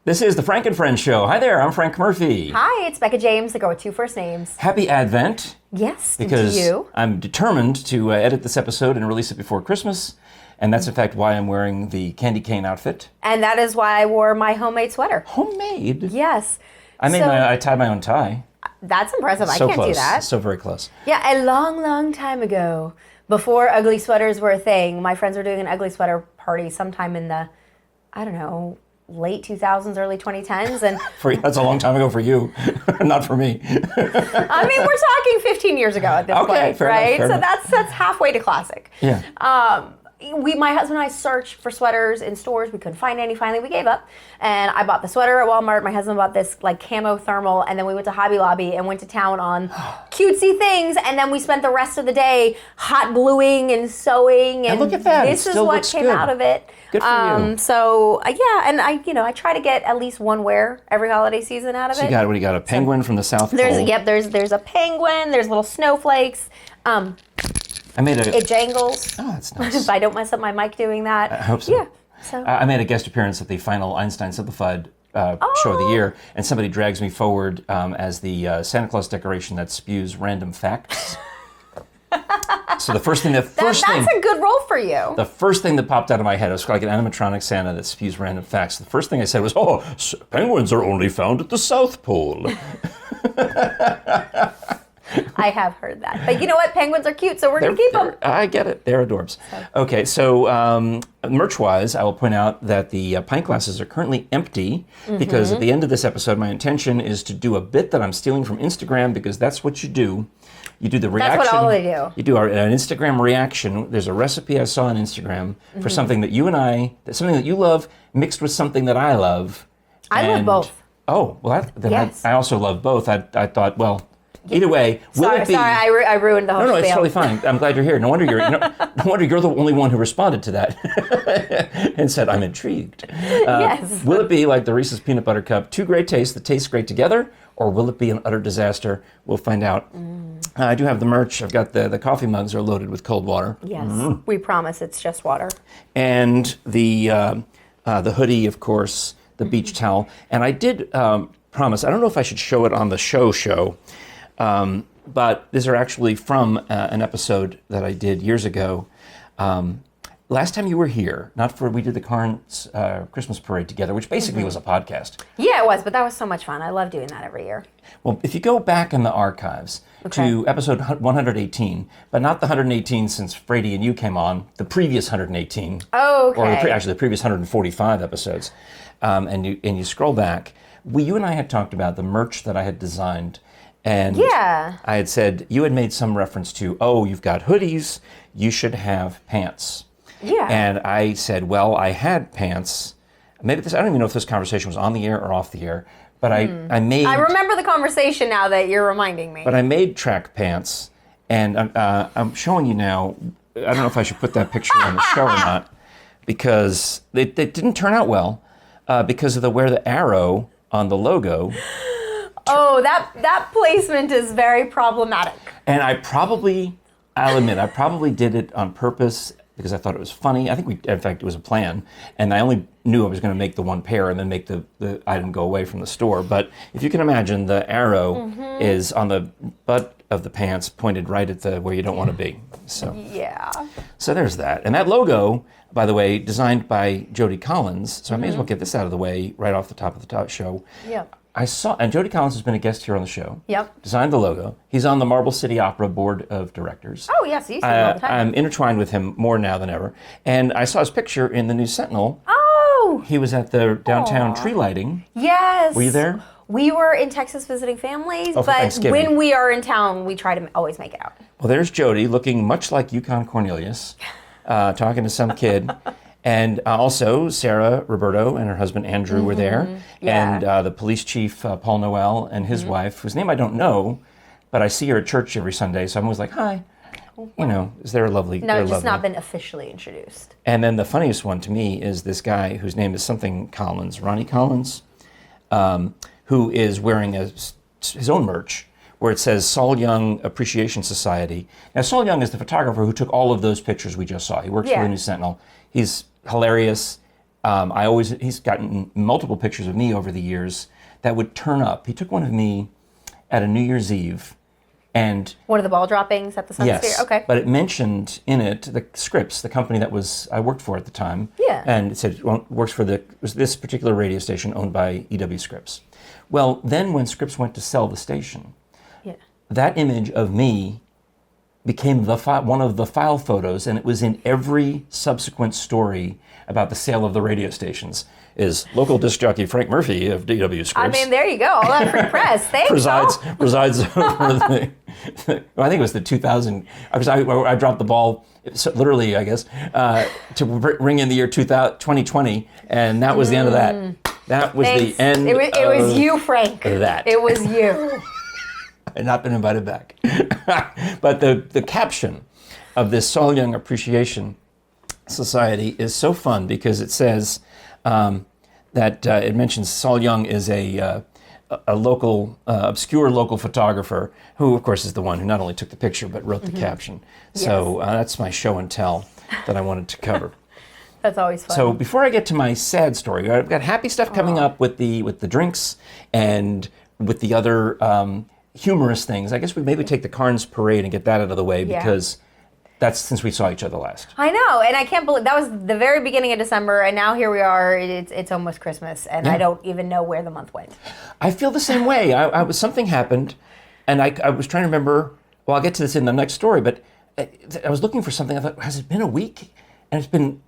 This is the Frank and Friends show. Hi there, I'm Frank Murphy. Hi, it's Becca James, the girl with two first names. Happy Advent. Yes, because to you. I'm determined to edit this episode and release it before Christmas. And that's in fact why I'm wearing the candy cane outfit. And that is why I wore my homemade sweater. Homemade? Yes. I tied my own tie. That's impressive. So I can't close. do that. So very close. Yeah, a long, long time ago, before ugly sweaters were a thing, my friends were doing an ugly sweater party sometime in the, I don't know, late 2000s, early 2010s. And That's a long time ago for you, not for me. I mean, we're talking 15 years ago at this point, fair right? enough. That's halfway to classic. Yeah. My husband and I searched for sweaters in stores. We couldn't find any. Finally, we gave up. And I bought the sweater at Walmart. My husband bought this like camo thermal. And then we went to Hobby Lobby and went to town on cutesy things. And then we spent the rest of the day hot gluing and sewing. And look at that. This is what came out of it. Good for you. So, yeah. And I try to get at least one wear every holiday season out of it. So what do you got? A penguin from the South Pole? There's a penguin. There's little snowflakes. It jangles. Oh, that's nice. If I don't mess up my mic doing that. I hope so. Yeah. So. I made a guest appearance at the final Einstein Simplified show of the year, and somebody drags me forward as the Santa Claus decoration that spews random facts. So the first thing that's a good role for you. The first thing that popped out of my head, was like an animatronic Santa that spews random facts. The first thing I said was, penguins are only found at the South Pole. I have heard that. But you know what? Penguins are cute, so we're going to keep them. I get it. They're adorbs. Okay, so merch-wise, I will point out that the pint glasses are currently empty because at the end of this episode, my intention is to do a bit that I'm stealing from Instagram because that's what you do. You do the reaction. That's what all they do. You do an Instagram reaction. There's a recipe I saw on Instagram for something that something that you love mixed with something that I love. I love both. Oh, well, Yes. I also love both. I thought, well, either way, will it be? Sorry, I ruined the whole No, spiel. it's totally fine. I'm glad you're here. No wonder you're the only one who responded to that and said, I'm intrigued. Yes. Will it be like the Reese's Peanut Butter Cup, two great tastes that taste great together, or will it be an utter disaster? We'll find out. I do have the merch. I've got the coffee mugs are loaded with cold water. Yes, we promise it's just water. And the hoodie, of course, the beach towel. And I did promise, I don't know if I should show it on the show, but these are actually from an episode that I did years ago. Last time you were here, we did the Karns Christmas Parade together, which basically was a podcast. Yeah, it was, but that was so much fun. I love doing that every year. Well, if you go back in the archives to episode 118, but not the 118 since Brady and you came on, the previous 118. Oh, okay. Or actually the previous 145 episodes, and you scroll back, you and I had talked about the merch that I had designed. And I had said, you had made some reference to, you've got hoodies, you should have pants. Yeah. And I said, well, I had pants. I don't even know if this conversation was on the air or off the air, but I remember the conversation now that you're reminding me. But I made track pants, and I'm showing you now. I don't know if I should put that picture on the show or not, because it didn't turn out well because of where the arrow on the logo. Oh, that placement is very problematic. And I'll admit, I probably did it on purpose because I thought it was funny. I think in fact, it was a plan. And I only knew I was going to make the one pair and then make the item go away from the store. But if you can imagine, the arrow is on the butt of the pants pointed right at where you don't want to be. So So there's that. And that logo, by the way, designed by Jody Collins. So I may as well get this out of the way right off the top of the show. Yeah. And Jody Collins has been a guest here on the show. Yep. Designed the logo. He's on the Marble City Opera Board of Directors. Oh, yes, he used to all the time. I'm intertwined with him more now than ever. And I saw his picture in the News Sentinel. Oh! He was at the downtown tree lighting. Yes. Were you there? We were in Texas visiting families, for but Thanksgiving. when we are in town, we try to always make it out. Well, there's Jody, looking much like Yukon Cornelius, talking to some kid. And also, Sarah, Roberto, and her husband Andrew were there. Yeah. And the police chief, Paul Noel, and his wife, whose name I don't know, but I see her at church every Sunday, so I'm always like, hi. Is there a lovely... No, just not been officially introduced. And then the funniest one to me is this guy whose name is something Collins, Ronnie Collins, who is wearing his own merch, where it says Saul Young Appreciation Society. Now, Saul Young is the photographer who took all of those pictures we just saw. He works for the News Sentinel. He's hilarious, he's gotten multiple pictures of me over the years that would turn up. He took one of me at a New Year's Eve, and one of the ball droppings at the Sun yes, Sphere. Okay. but it mentioned in it the Scripps, the company that I worked for at the time. Yeah. And it said works for this particular radio station owned by E.W. Scripps. Well, then when Scripps went to sell the station, that image of me became one of the file photos, and it was in every subsequent story about the sale of the radio stations. Is local disc jockey Frank Murphy of DW Scripps. I mean, there you go. All that free press. Thanks. Resides over I think it was the 2000. Because I dropped the ball, literally, I guess, to ring in the year 2020, and that was the end of that. That was Thanks. the end. It was you, Frank. That. It was you. I've not been invited back. But the caption of this Saul Young Appreciation Society is so fun because it says that it mentions Saul Young is a local, obscure local photographer who, of course, is the one who not only took the picture but wrote the caption. So that's my show and tell that I wanted to cover. That's always fun. So before I get to my sad story, I've got happy stuff coming up with the drinks and with the other humorous things. I guess we maybe take the Karns Parade and get that out of the way because that's since we saw each other last. I know, and I can't believe that was the very beginning of December, and now here we are. It's almost Christmas, and I don't even know where the month went. I feel the same way. Something happened, and I was trying to remember. Well, I'll get to this in the next story, but I was looking for something. I thought, has it been a week? And it's been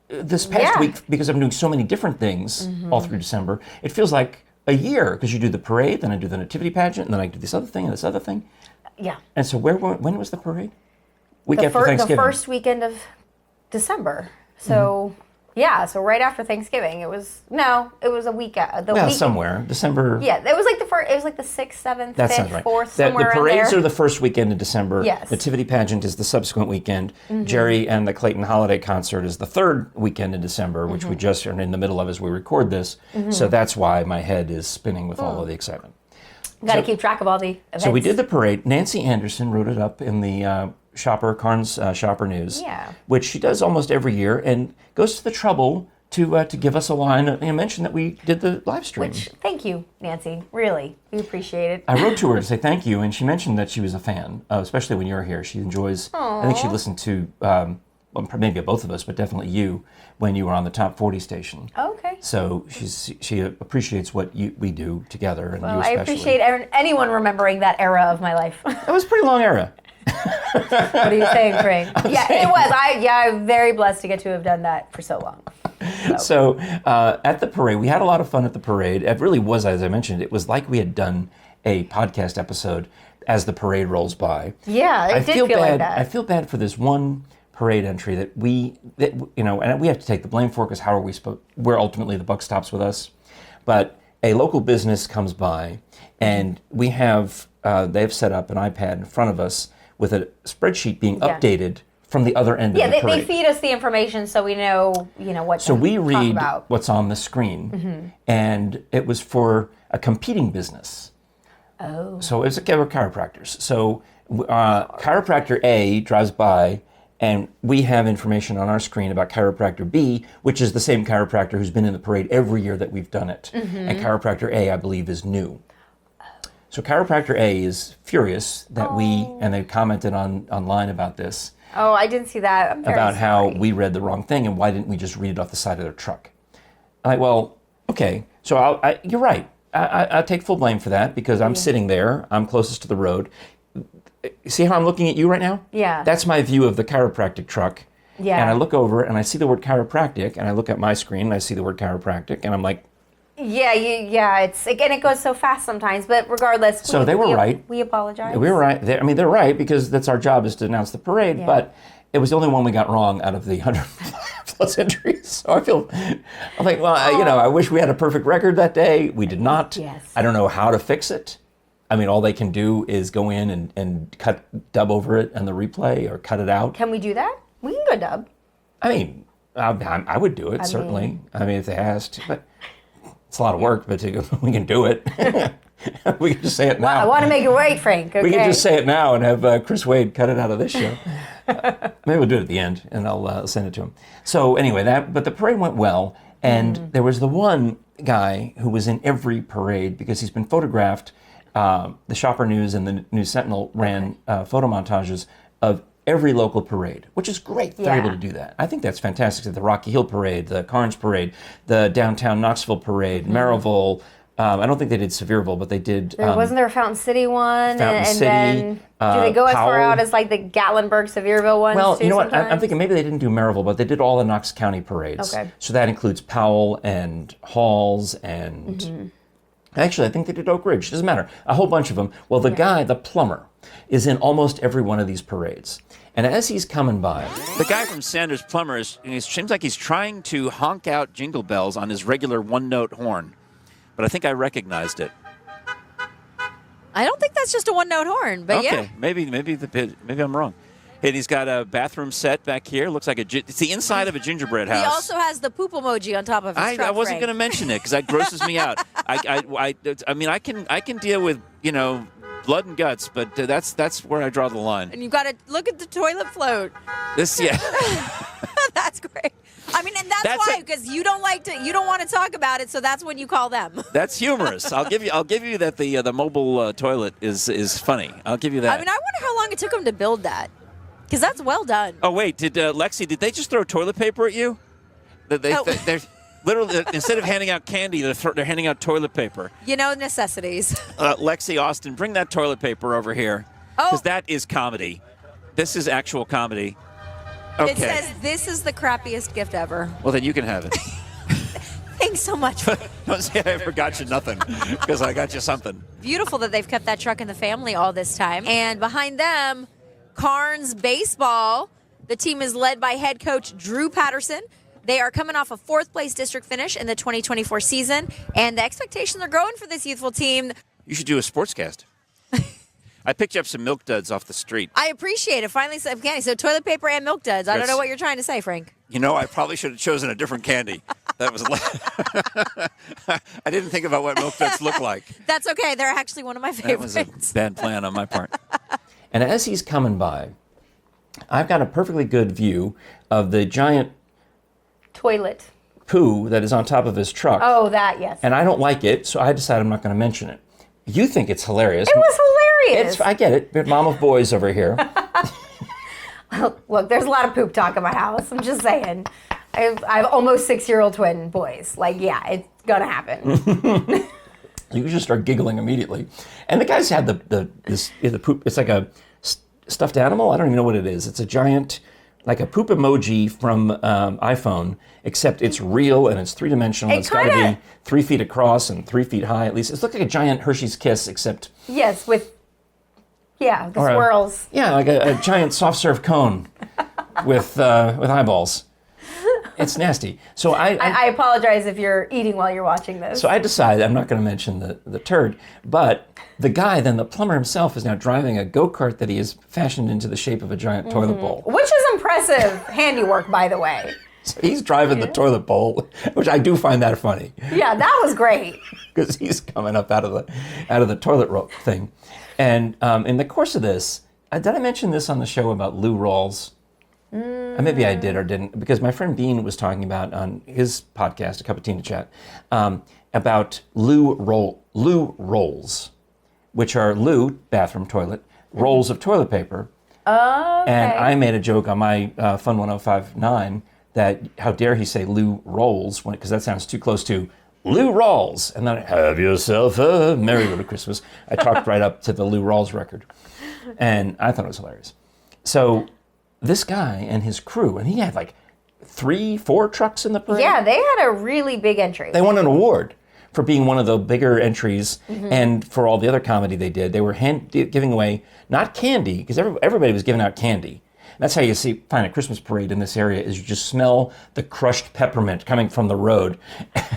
this past week because I'm doing so many different things all through December. It feels like a year because you do the parade, then I do the nativity pageant, and then I do this other thing and this other thing. Yeah. And so when was the parade? Week after Thanksgiving. The first weekend of December. So so right after Thanksgiving. It was a week somewhere December. Yeah, it was like the first. It was like the 6th, 7th, That 5th, sounds right. 4th, somewhere the around there. parades are the first weekend in December. Yes. Nativity pageant is the subsequent weekend. Jere and the Clayton Holiday Concert is the third weekend in December, which we just are in the middle of as we record this. So that's why my head is spinning with all of the excitement. Got to keep track of all the events. So we did the parade. Nancy Anderson wrote it up in the Karns Shopper News, which she does almost every year, and goes to the trouble to give us a line and mention that we did the live stream. Which, thank you, Nancy. Really, we appreciate it. I wrote to her to say thank you, and she mentioned that she was a fan, especially when you're here. She enjoys. I think she listened to maybe both of us, but definitely you when you were on the Top 40 station. Okay. So she appreciates what we do together, and you especially. I appreciate anyone remembering that era of my life. It was a pretty long era. What are you saying, Frank? It was. I'm very blessed to get to have done that for so long. So at the parade, we had a lot of fun at the parade. It really was, as I mentioned, it was like we had done a podcast episode as the parade rolls by. Yeah, it did feel like that. I feel bad for this one parade entry that and we have to take the blame for because how are we supposed? Where ultimately the buck stops with us. But a local business comes by, and we have they've set up an iPad in front of us with a spreadsheet being updated from the other end of the parade. Yeah, they feed us the information so we know, what so to we read talk about. What's on the screen, and it was for a competing business. Oh. So it's chiropractors. So chiropractor A drives by, and we have information on our screen about chiropractor B, which is the same chiropractor who's been in the parade every year that we've done it. And chiropractor A, I believe, is new. So chiropractor A is furious that and they commented online about this. Oh, I didn't see that. I'm very about sorry. how we read the wrong thing and why didn't we just read it off the side of their truck? I'm like, well, okay, so you're right. I take full blame for that because I'm sitting there. I'm closest to the road. See how I'm looking at you right now? Yeah. That's my view of the chiropractic truck. Yeah. And I look over and I see the word chiropractic, and I look at my screen and I see the word chiropractic, and I'm like, it's again, it goes so fast sometimes, but regardless. So they were right. We apologize. We were right. They're right because that's our job is to announce the parade, but it was the only one we got wrong out of the 100 plus entries. So I'm like, well, I wish we had a perfect record that day. We did not. Yes. I don't know how to fix it. I mean, all they can do is go in and dub over it and the replay or cut it out. Can we do that? We can go dub. I mean, I would do it, certainly. I mean, if they asked. But it's a lot of work, but we can do it. We can just say it now. Well, I want to make it right, Frank. Okay. We can just say it now and have Chris Wade cut it out of this show. Maybe we'll do it at the end, and I'll send it to him. So anyway, but the parade went well, And there was the one guy who was in every parade because he's been photographed. The Shopper News and the News Sentinel ran photo montages of every local parade, which is great that they're able to do that. I think that's fantastic. The Rocky Hill Parade, the Karns Parade, the downtown Knoxville Parade, Maryville. I don't think they did Sevierville, but they did. Wasn't there a Fountain City one? Fountain City. Then do they go as far Powell. out as like the Gatlinburg, Sevierville ones? Well, too, you know what? sometimes? I'm thinking maybe they didn't do Maryville, but they did all the Knox County parades. Okay. So that includes Powell and Halls and. Actually, I think they did Oak Ridge. Doesn't matter. A whole bunch of them. Well, the guy, the plumber, is in almost every one of these parades. And as he's coming by, the guy from Sanders Plumbers, it seems like he's trying to honk out jingle bells on his regular one-note horn. But I think I recognized it. I don't think that's just a one-note horn, but yeah. Okay, maybe I'm wrong. And he's got a bathroom set back here. Looks like it's the inside of a gingerbread house. He also has the poop emoji on top of his truck. I wasn't going to mention it because that grosses me out. I mean, I can deal with blood and guts, but that's where I draw the line. And you've got to look at the toilet float. That's great. I mean, and that's why, because you don't want to talk about it, so that's when you call them. That's humorous. I'll give you that the mobile toilet is funny. I'll give you that. I mean, I wonder how long it took them to build that, because that's well done. Oh wait, did they just throw toilet paper at you? They're literally instead of handing out candy, they're handing out toilet paper. Necessities. Lexi, Austin, bring that toilet paper over here, because that is comedy. This is actual comedy. Okay. It says, "This is the crappiest gift ever." Well, then you can have it. Thanks so much. Don't say I ever got you nothing, because I got you something. Beautiful that they've kept that truck in the family all this time. And behind them, Karns Baseball. The team is led by head coach Drew Patterson. They are coming off a fourth-place district finish in the 2024 season, and the expectations are growing for this youthful team. You should do a sportscast. I picked you up some Milk Duds off the street. I appreciate it. Finally, some candy. So toilet paper and Milk Duds. I don't know what you're trying to say, Frank. I probably should have chosen a different candy. That was. I didn't think about what Milk Duds look like. That's okay. They're actually one of my favorites. That was a bad plan on my part. and as he's coming by, I've got a perfectly good view of the giant toilet poo that is on top of his truck. Oh, that, yes. And I don't like it, so I decided I'm not going to mention it. You think it's hilarious. It was hilarious. I get it. But mom of boys over here. Look, there's a lot of poop talk in my house. I'm just saying. I have almost 6-year-old twin boys. It's going to happen. You just start giggling immediately. And the guys had the poop. It's like a stuffed animal. I don't even know what it is. It's a giant, like a poop emoji from iPhone, except it's real and it's three-dimensional. It's got to be 3 feet across and 3 feet high at least. It looks like a giant Hershey's Kiss, except... Yes, with... Yeah, the swirls. Like a giant soft serve cone with eyeballs. It's nasty. So I apologize if you're eating while you're watching this. So I decided I'm not going to mention the turd, but the guy, then the plumber himself, is now driving a go-kart that he has fashioned into the shape of a giant toilet bowl. Which is impressive handiwork, by the way. So he's driving the toilet bowl, which I do find that funny. Yeah, that was great. Because he's coming up out of the toilet roll thing. And in the course of this, did I mention this on the show about loo rolls? Maybe I did or didn't, because my friend Bean was talking about on his podcast, A Cup of Tea to Chat, about loo rolls, which are loo, bathroom, toilet, rolls of toilet paper. Oh, okay. And I made a joke on my Fun 1059 that how dare he say loo rolls, because that sounds too close to Lou Rawls, and then have yourself a merry little Christmas. I talked right up to the Lou Rawls record, and I thought it was hilarious. So this guy and his crew, and he had like 3-4 trucks in the parade. Yeah, they had a really big entry. They won an award for being one of the bigger entries, and for all the other comedy they did. They were giving away, not candy, because everybody was giving out candy. That's how you find a Christmas parade in this area, is you just smell the crushed peppermint coming from the road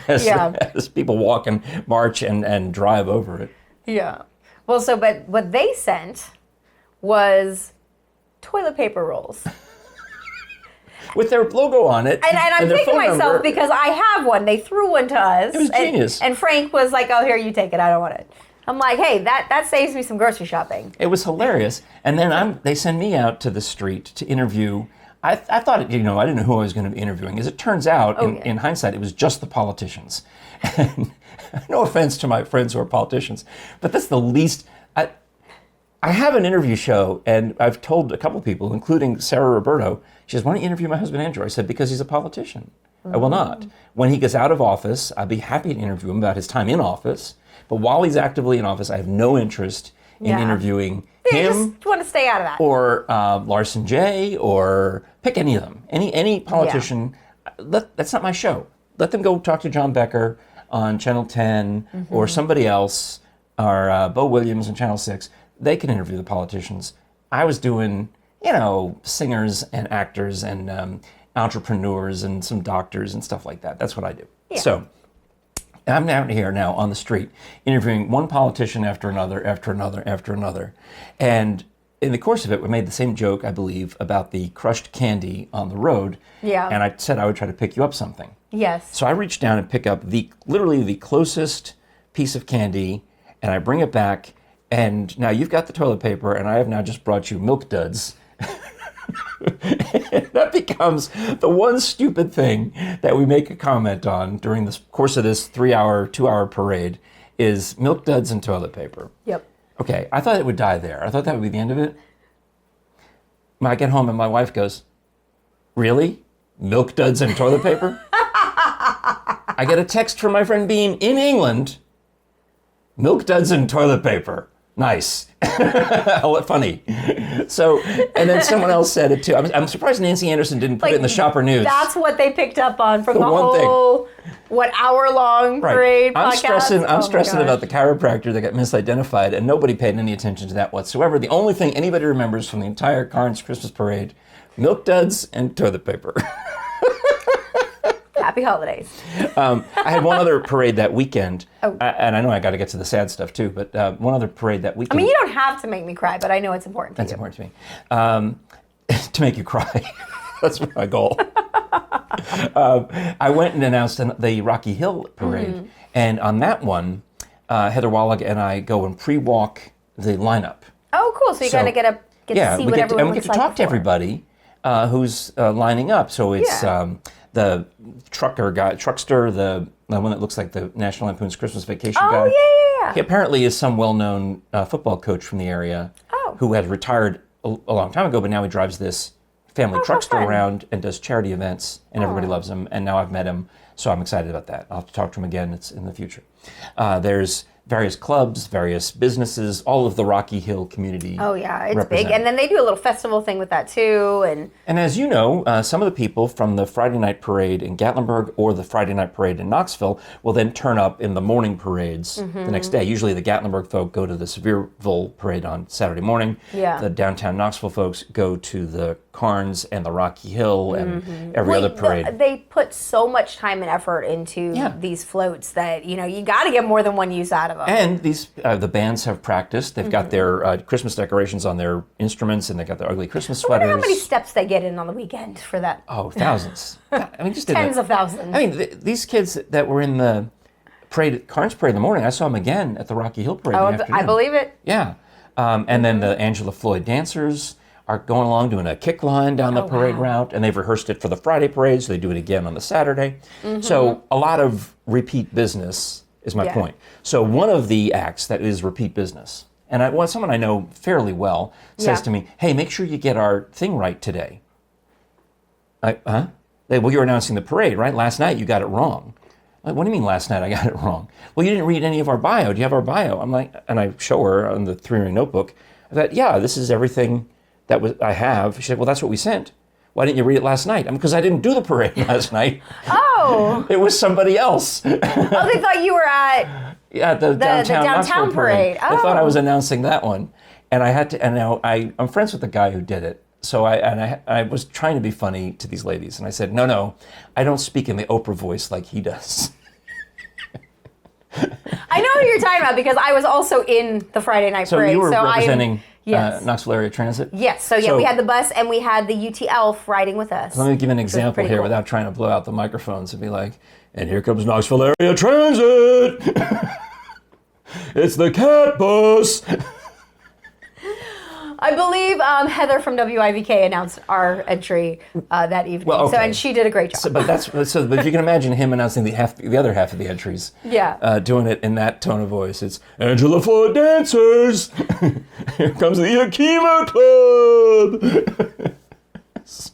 as people walk and march and drive over it. Yeah. Well, but what they sent was toilet paper rolls. With their logo on it. And I'm thinking to myself, because I have one, they threw one to us. It was genius. And Frank was like, oh, here, you take it, I don't want it. I'm like, hey, that saves me some grocery shopping. It was hilarious. And then they send me out to the street to interview I thought, I didn't know who I was going to be interviewing. As it turns out, in hindsight, it was just the politicians. And no offense to my friends who are politicians, but that's the least. I have an interview show, and I've told a couple people, including Sarah Roberto, she says, why don't you interview my husband Andrew? I said, because he's a politician. I will not. When he gets out of office, I'd be happy to interview him about his time in office. But while he's actively in office, I have no interest in interviewing him. Just want to stay out of that. Or Larson J. Or pick any of them. Any politician. That's not my show. Let them go talk to John Becker on Channel 10 or somebody else, or Bo Williams on Channel 6. They can interview the politicians. I was doing, singers and actors and entrepreneurs and some doctors and stuff like that. That's what I do. Yeah. So I'm out here now on the street interviewing one politician after another, after another, after another. And in the course of it, we made the same joke, I believe, about the crushed candy on the road. Yeah. And I said I would try to pick you up something. Yes. So I reached down and pick up literally the closest piece of candy, and I bring it back. And now you've got the toilet paper, and I have now just brought you Milk Duds. That becomes the one stupid thing that we make a comment on during the course of this 2-hour parade is Milk Duds and toilet paper. Yep. Okay, I thought it would die there. I thought that would be the end of it. When I get home and my wife goes, really? Milk Duds and toilet paper? I get a text from my friend Bean in England. Milk Duds and toilet paper. Nice. Funny. So, and then someone else said it too. I'm surprised Nancy Anderson didn't put it in the Shopper News. That's what they picked up on from the whole, hour-long parade podcast. I'm stressing about the chiropractor that got misidentified, and nobody paid any attention to that whatsoever. The only thing anybody remembers from the entire Karns Christmas Parade, Milk Duds and toilet paper. Happy holidays. I had one other parade that weekend, and I know I got to get to the sad stuff too, but one other parade that weekend. I mean, you don't have to make me cry, but I know it's important to you. That's important to me. To make you cry. That's my goal. I went and announced the Rocky Hill Parade, and on that one, Heather Wallig and I go and pre-walk the lineup. Oh, cool. So you got to get to see what everyone looks like. And we get to talk to everybody who's lining up. So it's... the truckster, the one that looks like the National Lampoon's Christmas Vacation guy. Oh, yeah. He apparently is some well-known football coach from the area who had retired a long time ago, but now he drives this family truckster around and does charity events, and everybody loves him. And now I've met him, so I'm excited about that. I'll have to talk to him again. It's in the future. There's various clubs, various businesses, all of the Rocky Hill community. Oh yeah, it's big. And then they do a little festival thing with that too. And as you know, some of the people from the Friday night parade in Gatlinburg or the Friday night parade in Knoxville will then turn up in the morning parades the next day. Usually the Gatlinburg folk go to the Sevierville parade on Saturday morning. Yeah. The downtown Knoxville folks go to the Karns and the Rocky Hill and every other parade. They put so much time and effort into these floats that, you got to get more than one use out of them. And these the bands have practiced. They've got their Christmas decorations on their instruments, and they've got their ugly Christmas sweaters. I wonder how many steps they get in on the weekend for that. Oh, thousands. Just tens of thousands. These kids that were in the parade, Karns Parade in the morning, I saw them again at the Rocky Hill Parade in the afternoon. I believe it. Yeah. And then the Angela Floyd dancers are going along doing a kick line down the parade route, and they've rehearsed it for the Friday parade, so they do it again on the Saturday. So a lot of repeat business is my point. So one of the acts that is repeat business, and someone I know fairly well says to me, hey, make sure you get our thing right today. Well, you're announcing the parade, right? Last night you got it wrong. Like, what do you mean last night I got it wrong? Well, you didn't read any of our bio. Do you have our bio? I'm like, and I show her on the 3-ring notebook. I thought, this is everything I have. She said, well, that's what we sent. Why didn't you read it last night? Because I didn't do the parade last night. Oh. It was somebody else. They thought you were at the downtown parade. Oh. They thought I was announcing that one. And I had to, and now I'm friends with the guy who did it. So I was trying to be funny to these ladies. And I said, no, I don't speak in the Oprah voice like he does. I know who you're talking about because I was also in the Friday night parade. So you were representing Knoxville Area Transit? Yes. So we had the bus and we had the UT Elf riding with us. Let me give an example here without trying to blow out the microphones and be like, and here comes Knoxville Area Transit. It's the cat bus. I believe Heather from WIVK announced our entry that evening. Well, okay. So, and she did a great job. But if you can imagine him announcing the other half of the entries, doing it in that tone of voice. It's Angela for dancers. Here comes the Akima Club. So,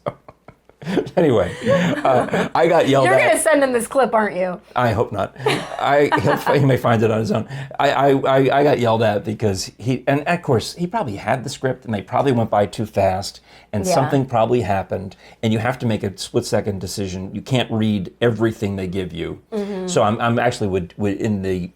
anyway, I got yelled at. You're going to send him this clip, aren't you? I hope not. He may find it on his own. I got yelled at because and of course, he probably had the script and they probably went by too fast and something probably happened and you have to make a split-second decision. You can't read everything they give you. Mm-hmm. So I'm actually would in the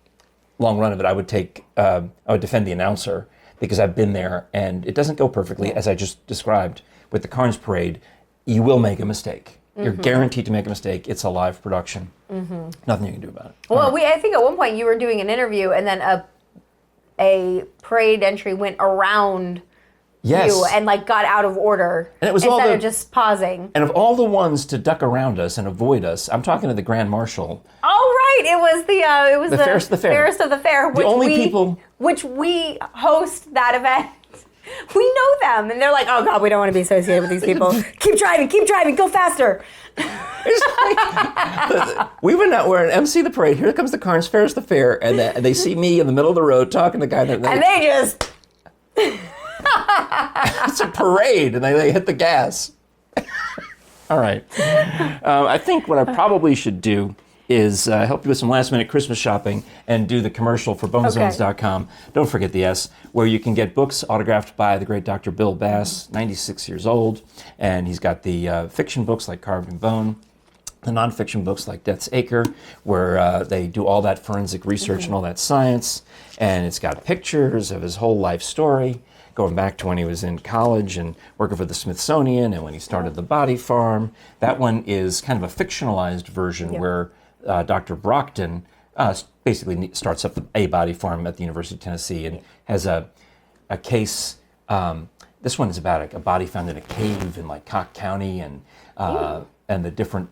long run of it, I would defend the announcer because I've been there and it doesn't go perfectly as I just described with the Karns Parade. You will make a mistake. Mm-hmm. You're guaranteed to make a mistake. It's a live production. Mm-hmm. Nothing you can do about it. Well, I think at one point you were doing an interview and then a parade entry went around you and like got out of order and it was instead of just pausing. And of all the ones to duck around us and avoid us, I'm talking to the Grand Marshal. Oh right, it was the fairest of the fair. Fairest of the fair. Which we host that event. We know them, and they're like, "Oh God, we don't want to be associated with these people. Keep driving, go faster." We went out, we're an MC the parade. Here comes the Karns Fairest the fair, and they see me in the middle of the road talking to the guy. And they just. It's a parade, and they hit the gas. All right. I think what I probably should do is help you with some last-minute Christmas shopping and do the commercial for bonezones.com. Don't forget the S, where you can get books autographed by the great Dr. Bill Bass, 96 years old, and he's got the fiction books like Carved in Bone, the nonfiction books like Death's Acre, where they do all that forensic research and all that science, and it's got pictures of his whole life story, going back to when he was in college and working for the Smithsonian and when he started the Body Farm. That one is kind of a fictionalized version where Dr. Brockton basically starts up a body farm at the University of Tennessee and has a case. This one is about a body found in a cave in like Cock County and the different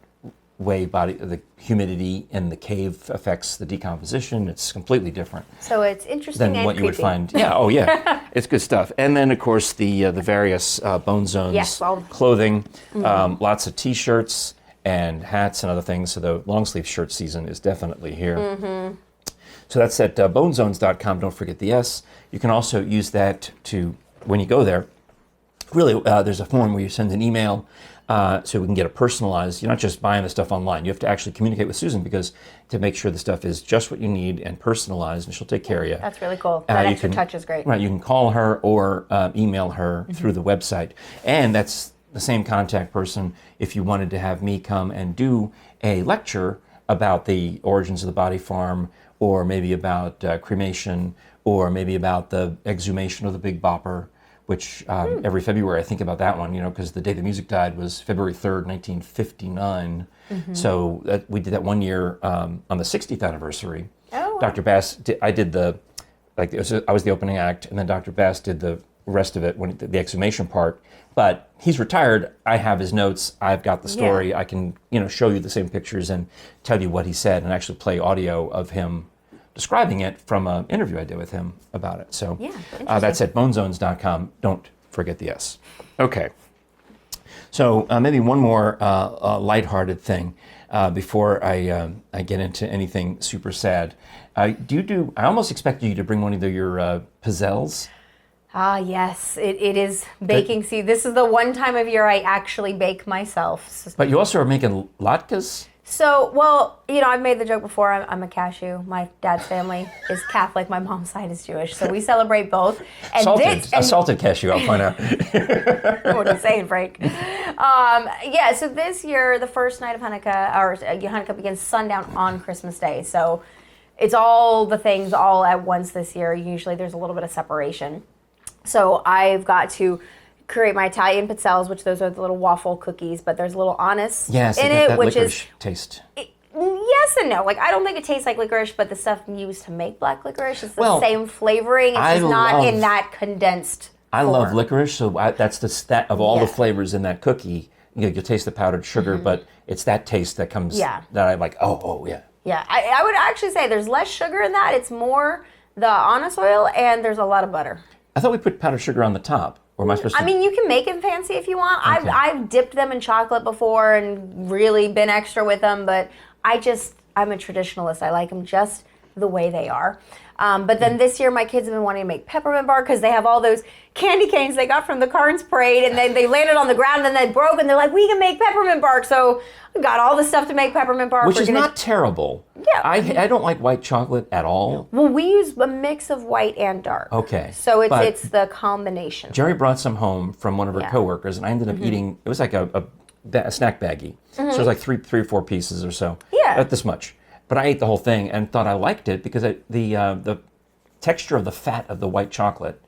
way the humidity in the cave affects the decomposition. It's completely different. So it's interesting than what you would find. Yeah. Oh yeah. It's good stuff. And then of course the various Bone Zones clothing, lots of T-shirts and hats and other things. So the long sleeve shirt season is definitely here. Mm-hmm. So that's at bonezones.com. Don't forget the S. You can also use that to, when you go there, really there's a form where you send an email so we can get it personalized. You're not just buying the stuff online. You have to actually communicate with Susan because to make sure the stuff is just what you need and personalized, and she'll take care of you. That's really cool. That extra touch is great. Right. You can call her or email her through the website. And that's the same contact person if you wanted to have me come and do a lecture about the origins of the body farm, or maybe about cremation, or maybe about the exhumation of the Big Bopper, which every February I think about that one, because the day the music died was February 3rd, 1959. Mm-hmm. So we did that one year on the 60th anniversary. Oh. Dr. Bass, I was the opening act, and then Dr. Bass did the rest of it, the exhumation part. But he's retired. I have his notes. I've got the story. Yeah. I can, show you the same pictures and tell you what he said, and actually play audio of him describing it from an interview I did with him about it. So that's at bonezones.com. Don't forget the S. Okay. So maybe one more lighthearted thing before I get into anything super sad. I almost expected you to bring one of your pizzelles. Ah, yes. It is baking season. This is the one time of year I actually bake myself. But you also are making latkes? So, well, I've made the joke before. I'm a cashew. My dad's family is Catholic. My mom's side is Jewish. So we celebrate both. And salted cashew, I'll point out. What are you saying, Frank? So this year, the first night of Hanukkah, Hanukkah begins sundown on Christmas Day. So it's all the things all at once this year. Usually there's a little bit of separation. So I've got to create my Italian pizzelles, which those are the little waffle cookies, but there's a little anise in it, which is taste. Yes and no. Like, I don't think it tastes like licorice, but the stuff used to make black licorice is the same flavoring. It's just not in that condensed I love licorice, so that's of all the flavors in that cookie. You'll taste the powdered sugar, but it's that taste that comes that I'm like, oh yeah. Yeah, I would actually say there's less sugar in that. It's more the anise oil, and there's a lot of butter. I thought we put powdered sugar on the top. Or am I supposed to? I mean, you can make them fancy if you want. Okay. I've dipped them in chocolate before and really been extra with them, but I'm a traditionalist. I like them just the way they are. But then this year, my kids have been wanting to make peppermint bark because they have all those candy canes they got from the Karns Parade, and they landed on the ground and they broke, and they're like, we can make peppermint bark. So we got all the stuff to make peppermint bark. Which is not terrible. Yeah. I don't like white chocolate at all. Well, we use a mix of white and dark. Okay. So But it's the combination. Jere brought some home from one of her coworkers, and I ended up eating. It was like a snack baggie, so it was like three or four pieces or so. Yeah. About this much. But I ate the whole thing and thought I liked it because the texture of the fat of the white chocolate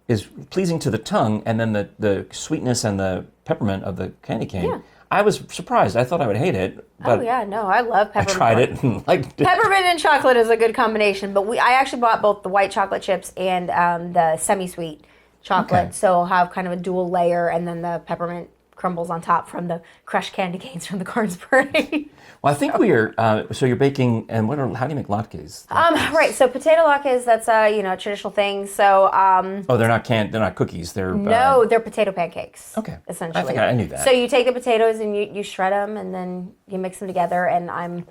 is pleasing to the tongue, and then the sweetness and the peppermint of the candy cane. Yeah. I was surprised. I thought I would hate it, but Oh yeah, no, I love I peppermint. tried bark. it and liked it. Peppermint and chocolate is a good combination, but I actually bought both the white chocolate chips and the semi-sweet chocolate, Okay. so I'll have kind of a dual layer, and then the peppermint crumbles on top from the crushed candy canes from the Karns Parade. Well, I think we are. So you're baking, and how do you make latkes? Right, so potato latkes, that's a traditional thing. So Oh, they're not They're not cookies. They're no, they're potato pancakes. Okay. essentially. I think I knew that. So you take the potatoes and you shred them, and then you mix them together. And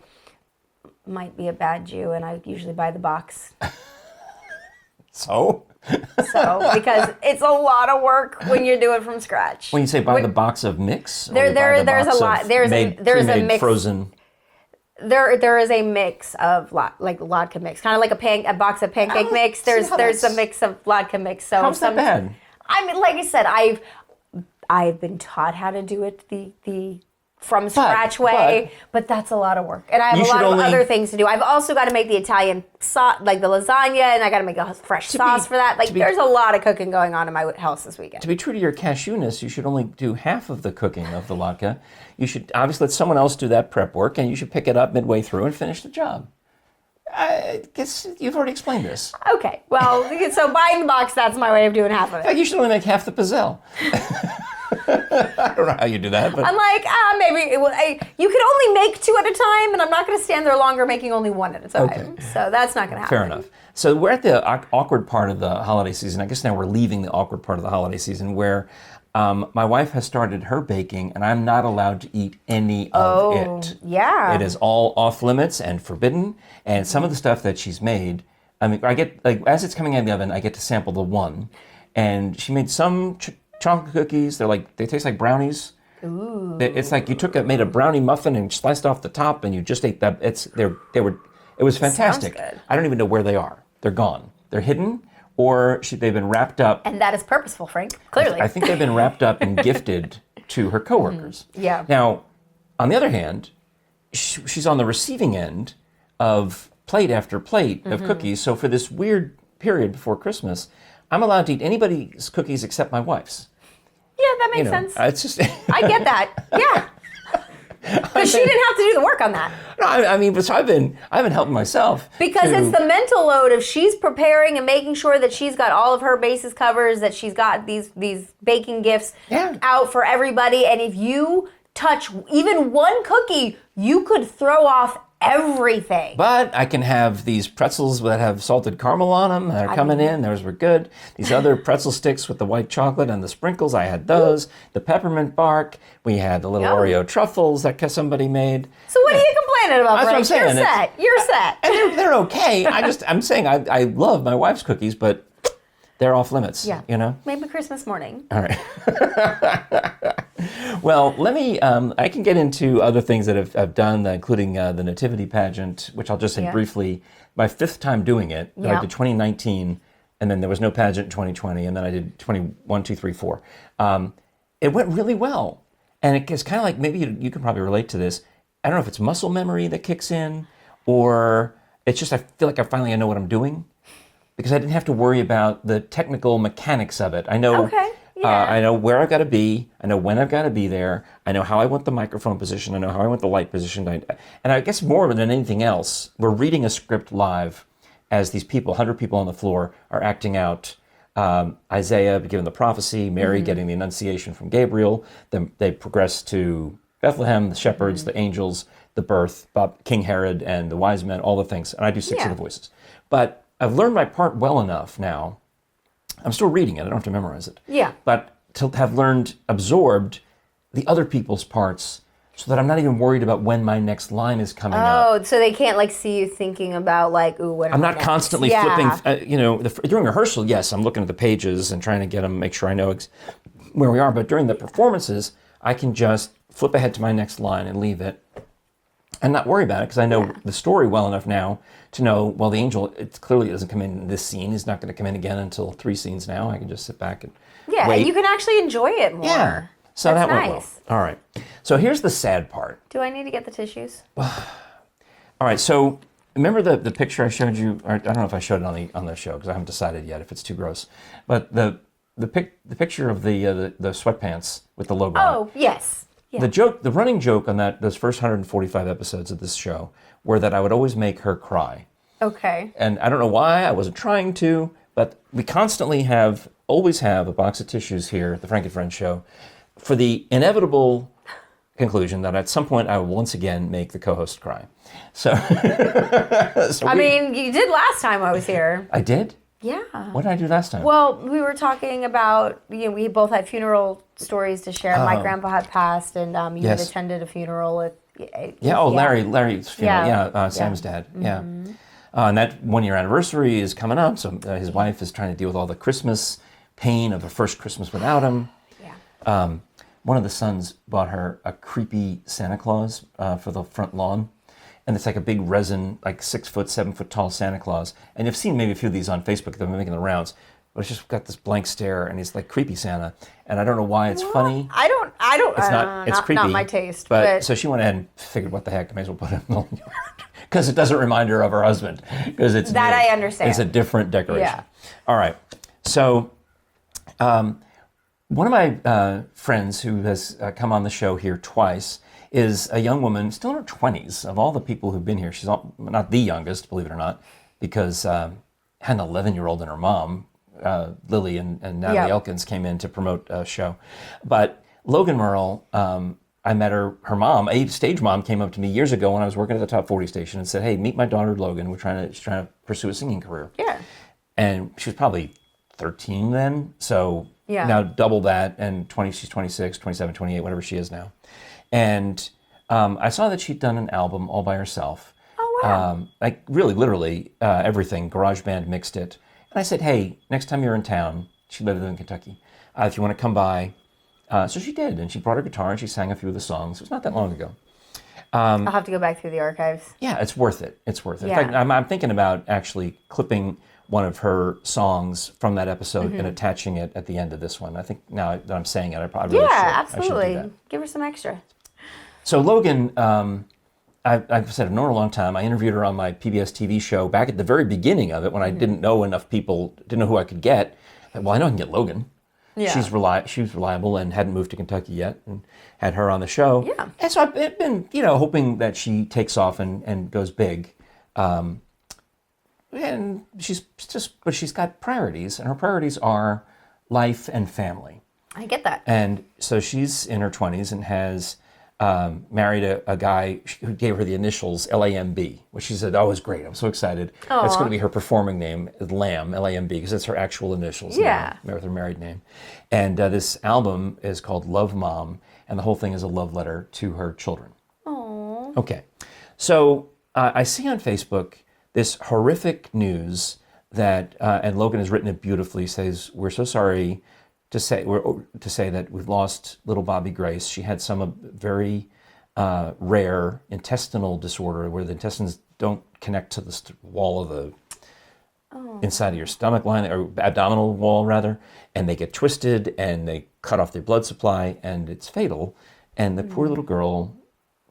might be a bad Jew, and I usually buy the box. So So because it's a lot of work when you do it from scratch. when you say buy the box of mix, or There's buy the a box lot. of There's a pre-made mix. frozen. There is a mix of like latke mix, kind of like a box of pancake mix. There's how a that's- mix of latke mix. So How's that bad? I mean, like I said, I've been taught how to do it the from scratch way, but that's a lot of work, and I have You a lot should of only- other things to do. I've also got to make the Italian sauce, like the lasagna, and I got to make a fresh sauce for that. Like, there's a lot of cooking going on in my house this weekend. To be true to your cashewness, you should only do half of the cooking of the latke. You should obviously let someone else do that prep work, and you should pick it up midway through and finish the job. I guess you've already explained this. Okay, well, so buying the box, that's my way of doing half of In fact, it. you should only make half the pizzelle. I don't know how you do that, but I'm like, maybe you could only make two at a time, and I'm not going to stand there longer making only one at a time. Okay. So that's not going to happen. fair enough. So we're at the awkward part of the holiday season. I guess now we're leaving the awkward part of the holiday season where my wife has started her baking, and I'm not allowed to eat any of it. Yeah. It is all off limits and forbidden. And some of the stuff that she's made, I mean, I get, like, as it's coming out of the oven, I get to sample the one. And she made some chocolate cookies. They taste like brownies. Ooh. It's like you made a brownie muffin and sliced off the top, and you just ate that. It was fantastic. Sounds good. I don't even know where they are. They're gone. They're hidden, or they've been wrapped up. And that is purposeful, Frank, clearly. I think they've been wrapped up and gifted to her coworkers. Yeah. Now, on the other hand, she's on the receiving end of plate after plate of cookies. So for this weird period before Christmas, I'm allowed to eat anybody's cookies except my wife's. Yeah, that makes sense. It's just. I get that. Yeah. Because she didn't have to do the work on that. No, I mean, but so I've been helping myself. Because to- it's the mental load of she's preparing and making sure that she's got all of her bases covered, that she's got these baking gifts out for everybody. And if you touch even one cookie, you could throw off everything. But I can have these pretzels that have salted caramel on them that are coming in. Those were good. These other pretzel sticks with the white chocolate and the sprinkles, I had those. The peppermint bark. We had the little Yum. Oreo truffles that somebody made. So what are you complaining about, That's what I'm Frank? saying. You're set. You're set. And they're okay. I'm saying I love my wife's cookies, but they're off limits. Yeah. You know? Maybe Christmas morning. All right. Well, let me, I can get into other things that I've done, including the Nativity pageant, which I'll just say briefly. My fifth time doing it. Yeah. I did 2019, and then there was no pageant in 2020, and then I did 21, 2, 3, 4. It went really well. And it's kind of like, maybe you can probably relate to this. I don't know if it's muscle memory that kicks in, or it's just I feel like I know what I'm doing. Because I didn't have to worry about the technical mechanics of it. I know, Okay, yeah. I know where I've got to be. I know when I've got to be there. I know how I want the microphone position. I know how I want the light position. And I guess more than anything else, we're reading a script live as these people, 100 people on the floor, are acting out Isaiah giving the prophecy, Mary getting the annunciation from Gabriel. Then they progress to Bethlehem, the shepherds, the angels, the birth, King Herod, and the wise men, all the things. And I do 6 of the voices. But I've learned my part well enough now I'm still reading it. I don't have to memorize it. Yeah. But to have absorbed the other people's parts so that I'm not even worried about when my next line is coming up. Oh, so they can't like see you thinking about like, ooh, what am I'm I not next? constantly Yeah. flipping, during rehearsal, yes, I'm looking at the pages and trying to get them, make sure I know where we are. But during the performances, I can just flip ahead to my next line and leave it and not worry about it because I know the story well enough now to know, well, the angel, it clearly doesn't come in this scene. He's not going to come in again until 3 scenes now. I can just sit back and Yeah, wait. and you can actually enjoy it more. Yeah. So That's that went well. nice. All right. So here's the sad part. Do I need to get the tissues? All right. So remember the picture I showed you? Or I don't know if I showed it on the show because I haven't decided yet if it's too gross. But the picture of the sweatpants with the logo. on it. Oh, yes. Yeah. The running joke on those first 145 episodes of this show were that I would always make her cry. Okay. And I don't know why, I wasn't trying to, but we constantly always have a box of tissues here at the Frank and Friends show for the inevitable conclusion that at some point I will once again make the co-host cry. So, I mean, you did last time I was here. I did? Yeah. What did I do last time? Well, we were talking about, we both had funeral stories to share. My grandpa had passed, and you had Yes. attended a funeral at. Larry's funeral. Yeah. Yeah, Sam's dad. Yeah. And that 1-year anniversary is coming up, so his wife is trying to deal with all the Christmas pain of a first Christmas without him. Yeah. One of the sons bought her a creepy Santa Claus for the front lawn. And it's like a big resin, like 6 foot, 7 foot tall Santa Claus. And you've seen maybe a few of these on Facebook. They've been making the rounds. But it's just got this blank stare, and he's like creepy Santa. And I don't know why it's funny. I don't. It's not. It's creepy. Not my taste. But so she went ahead and figured, what the heck? I may as well put it in the yard because it doesn't remind her of her husband. Because it's That new. I understand. It's a different decoration. Yeah. All right. So, one of my friends who has come on the show here twice is a young woman, still in her 20s. Of all the people who've been here, she's not the youngest, believe it or not, because had an 11-year-old and her mom, Lily and Natalie Elkins, came in to promote a show. But Logan Merle, I met her mom, a stage mom, came up to me years ago when I was working at the Top 40 station and said, "Hey, meet my daughter Logan. She's trying to pursue a singing career." Yeah. And she was probably 13 then, so now double that, and she's 26, 27, 28, whatever she is now. And I saw that she'd done an album all by herself. Oh, wow. Like really, literally everything. GarageBand mixed it. And I said, "Hey, next time you're in town," she lived in Kentucky, "if you want to come by." So she did, and she brought her guitar and she sang a few of the songs. It was not that long ago. I'll have to go back through the archives. Yeah, it's worth it. It's worth it. Yeah. In fact, I'm thinking about actually clipping one of her songs from that episode and attaching it at the end of this one. I think now that I'm saying it, I probably really should. I should do absolutely. that. Give her some extra. So Logan, I've said I've known her a long time. I interviewed her on my PBS TV show back at the very beginning of it when I didn't know enough people, didn't know who I could get. Well, I know I can get Logan. Yeah. She was reliable and hadn't moved to Kentucky yet, and had her on the show. Yeah. And so I've been, hoping that she takes off and goes big. And but she's got priorities, and her priorities are life and family. I get that. And so she's in her 20s and has married a guy who gave her the initials LAMB, which she said, "Oh, it's great. I'm so excited." That's going to be her performing name, Lamb, LAMB, because it's her actual initials. Yeah. With her married name. And this album is called Love Mom, and the whole thing is a love letter to her children. Aww. Okay. So I see on Facebook this horrific news that, and Logan has written it beautifully, says, "We're so sorry to say that we've lost little Bobby Grace. She had some very rare intestinal disorder where the intestines don't connect to the wall of the inside of your stomach line, or abdominal wall rather, and they get twisted and they cut off their blood supply and it's fatal." And the poor little girl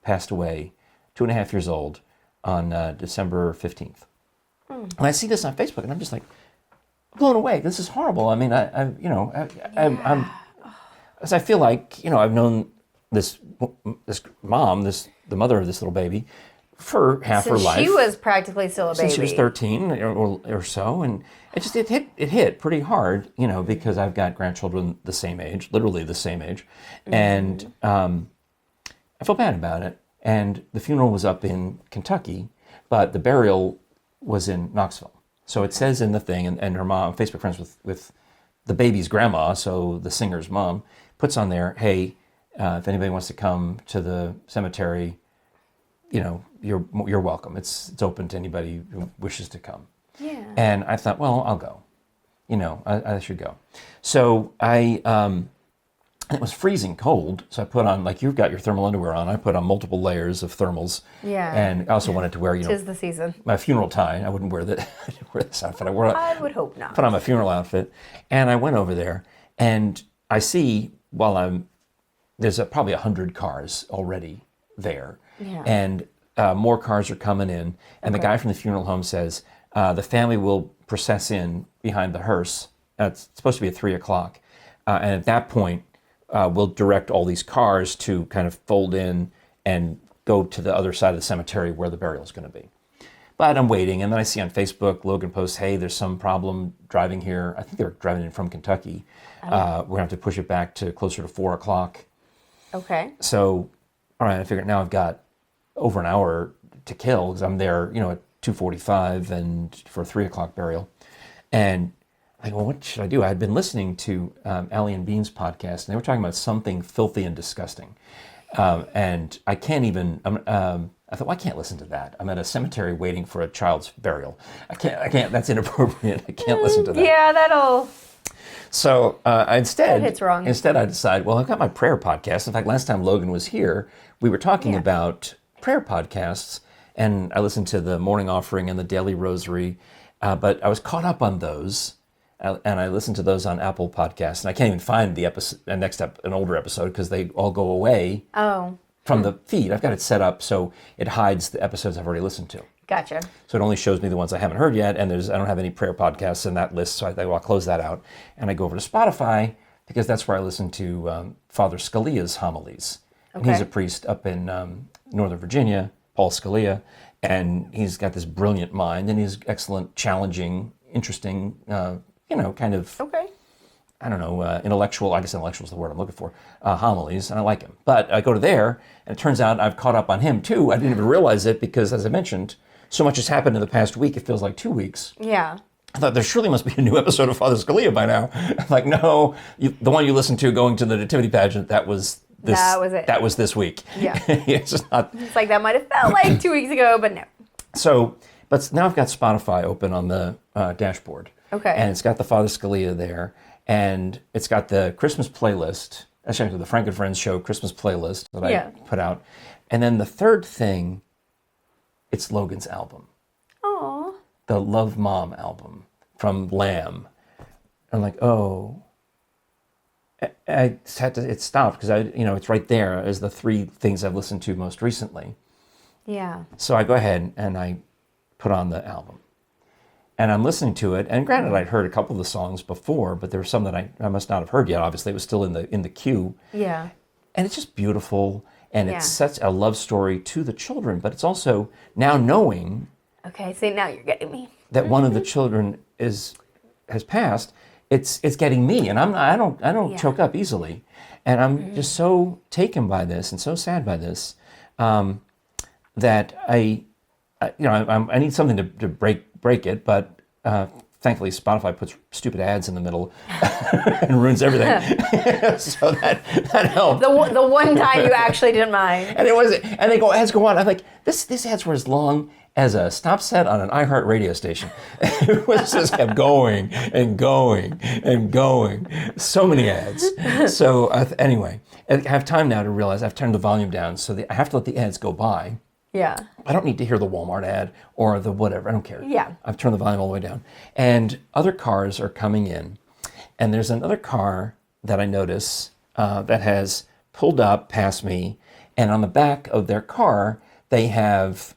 passed away, 2.5 years old, on December 15th. And I see this on Facebook and I'm just like, blown away. This is horrible. I mean, I'm as I feel like, I've known this mom, the mother of this little baby, for half her life. She was practically still a baby. Since she was 13 or so, and it hit pretty hard, because I've got grandchildren the same age, literally the same age, and I feel bad about it. And the funeral was up in Kentucky, but the burial was in Knoxville. So it says in the thing, and her mom, Facebook friends with the baby's grandma, so the singer's mom, puts on there, hey, if anybody wants to come to the cemetery, you're welcome. It's open to anybody who wishes to come. Yeah. And I thought, well, I'll go. I should go. So it was freezing cold, so I put on, like you've got your thermal underwear on, I put on multiple layers of thermals. Yeah. And I also wanted to wear, 'Tis the season. my funeral tie. I wouldn't wear this outfit. I would hope not. Put on my funeral outfit. And I went over there, and I see, there's probably 100 cars already there. Yeah. And more cars are coming in. And the guy from the funeral home says, the family will process in behind the hearse. It's supposed to be at 3 o'clock. And at that point, we'll direct all these cars to kind of fold in and go to the other side of the cemetery where the burial is going to be. But I'm waiting, and then I see on Facebook, Logan posts, hey, there's some problem driving here. I think they're driving in from Kentucky. We're going to have to push it back to closer to 4 o'clock. Okay. So, all right, I figured now I've got over an hour to kill because I'm there, at 2:45 and for a 3 o'clock burial. And I go, well, what should I do? I had been listening to Allie and Bean's podcast, and they were talking about something filthy and disgusting. And I can't even, I thought, well, I can't listen to that. I'm at a cemetery waiting for a child's burial. I can't, that's inappropriate. I can't listen to that. Yeah, that'll... So instead, That hits wrong. I decide, well, I've got my prayer podcast. In fact, last time Logan was here, we were talking about prayer podcasts, and I listened to the Morning Offering and the Daily Rosary, but I was caught up on those, and I listened to those on Apple Podcasts, and I can't even find the episode, an older episode, because they all go away from the feed. I've got it set up so it hides the episodes I've already listened to. Gotcha. So it only shows me the ones I haven't heard yet, and I don't have any prayer podcasts in that list, so I think, well, I'll close that out. And I go over to Spotify, because that's where I listen to Father Scalia's homilies. And he's a priest up in Northern Virginia, Paul Scalia, and he's got this brilliant mind, and he's excellent, challenging, interesting, kind of, I don't know, intellectual, I guess intellectual is the word I'm looking for, homilies, and I like him. But I go to there, and it turns out I've caught up on him too. I didn't even realize it because, as I mentioned, so much has happened in the past week, it feels like 2 weeks. Yeah. I thought there surely must be a new episode of Father Scalia by now. I'm like, no, the one you listened to going to the nativity pageant, that was this. That was it. That was this week. Yeah. It's not. It's like that might have felt like 2 weeks ago, but no. So, but now I've got Spotify open on the dashboard. Okay. And it's got the Father Scalia there, and it's got the Christmas playlist. Actually, the Frank and Friends Show Christmas playlist that I put out. And then the third thing, it's Logan's album. Aww. The Love Mom album from Lamb. I'm like, oh. I had to, it stopped because it's right there as the 3 things I've listened to most recently. Yeah. So I go ahead and I put on the album. And I'm listening to it, and granted, I'd heard a couple of the songs before, but there were some that I must not have heard yet. Obviously, it was still in the queue. Yeah. And it's just beautiful, and it's such a love story to the children, but it's also now knowing. Okay, see, now you're getting me. That one of the children has passed. It's getting me, and I don't choke up easily, and I'm just so taken by this and so sad by this that I need something to break it, but thankfully Spotify puts stupid ads in the middle and ruins everything. So that helped. The one time you actually didn't mind. And ads go on. I'm like, this ads were as long as a stop set on an iHeart radio station. It was just kept going and going and going. So many ads. So anyway, I have time now to realize I've turned the volume down, so I have to let the ads go by. Yeah. I don't need to hear the Walmart ad or the whatever. I don't care. Yeah. I've turned the volume all the way down. And other cars are coming in. And there's another car that I notice that has pulled up past me. And on the back of their car, they have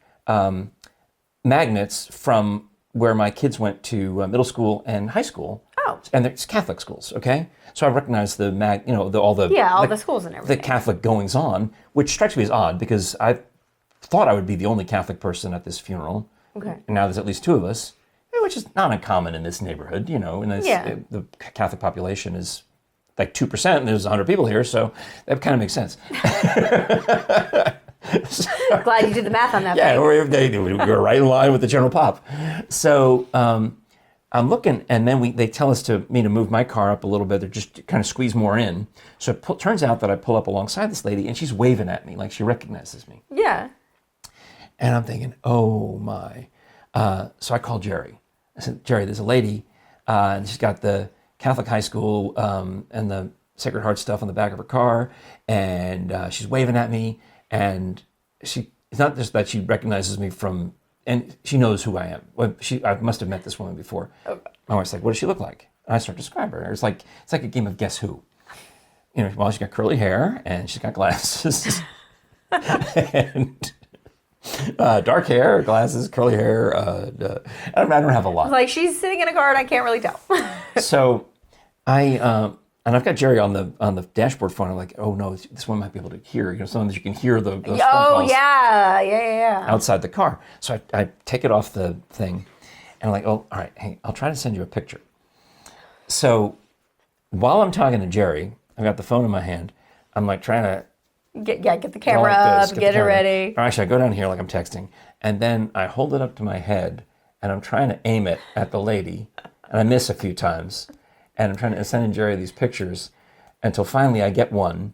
magnets from where my kids went to middle school and high school. Oh. And it's Catholic schools, okay? So I recognize all the schools and everything. The Catholic goings on, which strikes me as odd because I thought I would be the only Catholic person at this funeral. Okay. And now there's at least 2 of us, which is not uncommon in this neighborhood, and the Catholic population is like 2%, and there's 100 people here, so that kind of makes sense. Glad you did the math on that. Yeah, we're right in line with the general pop. So I'm looking, and then they tell me to move my car up a little bit. They're just kind of squeeze more in. So it turns out that I pull up alongside this lady, and she's waving at me like she recognizes me. Yeah. And I'm thinking, oh my. So I called Jere. I said, Jere, there's a lady, and she's got the Catholic high school and the Sacred Heart stuff on the back of her car, and she's waving at me, and it's not just that she recognizes me from, and she knows who I am. Well, I must have met this woman before. Okay. My wife's like, what does she look like? And I start to describe her. It's like a game of guess who. Well, she's got curly hair, and she's got glasses, and dark hair, glasses, curly hair. I don't have a lot. Like, she's sitting in a car and I can't really tell. So and I've got Jere on the dashboard phone. I'm like, oh no, this one might be able to hear. Sometimes you can hear those phone calls yeah. outside the car. So I take it off the thing, and I'm like, oh, all right, hey, I'll try to send you a picture. So while I'm talking to Jere, I've got the phone in my hand. I'm like trying to get the camera up, get it ready. Or actually, I go down here like I'm texting, and then I hold it up to my head, and I'm trying to aim it at the lady, and I miss a few times. And I'm trying to send Jere these pictures until finally I get one,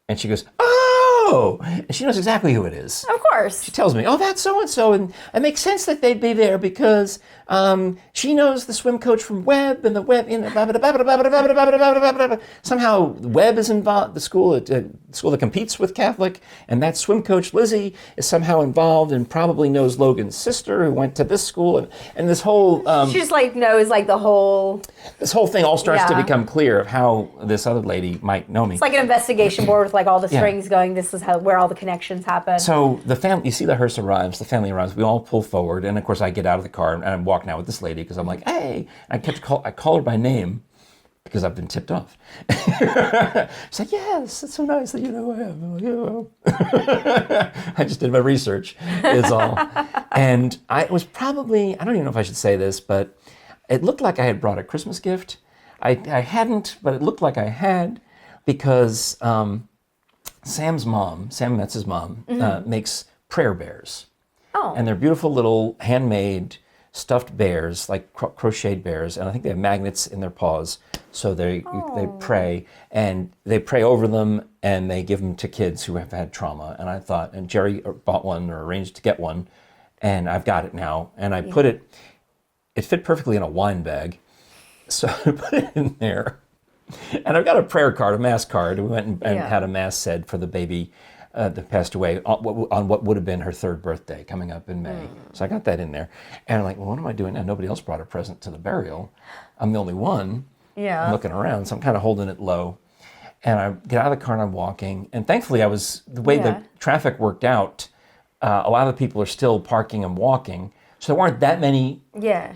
and she goes, oh! And she knows exactly who it is. Of course. She tells me, oh, that's so-and-so, and it makes sense that they'd be there because she knows the swim coach from Webb, and the Webb, somehow Webb is involved, the school that competes with Catholic, and that swim coach, Lizzie, is somehow involved and probably knows Logan's sister who went to this school, and this whole... she just knows the whole... This whole thing all starts to become clear of how this other lady might know me. It's like an investigation board with all the strings going, this is where all the connections happen. So the family, you see the hearse arrives, the family arrives, we all pull forward, and of course I get out of the car and I'm walking out with this lady because I'm like, hey, I call her by name because I've been tipped off. She's like, yes, it's so nice that you know who I am. I just did my research, is all. And it was probably, I don't even know if I should say this, but it looked like I had brought a Christmas gift. I hadn't, but it looked like I had because Sam Metz's mom, makes prayer bears. Oh. And they're beautiful little handmade stuffed bears, like crocheted bears, and I think they have magnets in their paws, so they pray, and they pray over them, and they give them to kids who have had trauma. And I thought, and Jere bought one or arranged to get one, and I've got it now, and I put it fit perfectly in a wine bag, so I put it in there. And I've got a prayer card, a mass card. We went and had a mass said for the baby that passed away on what would have been her 3rd birthday coming up in May. So I got that in there. And I'm like, well, what am I doing now? Nobody else brought a present to the burial. I'm the only one. Yeah. I'm looking around, so I'm kind of holding it low. And I get out of the car and I'm walking. And thankfully, the way the traffic worked out, a lot of the people are still parking and walking. So there weren't that many,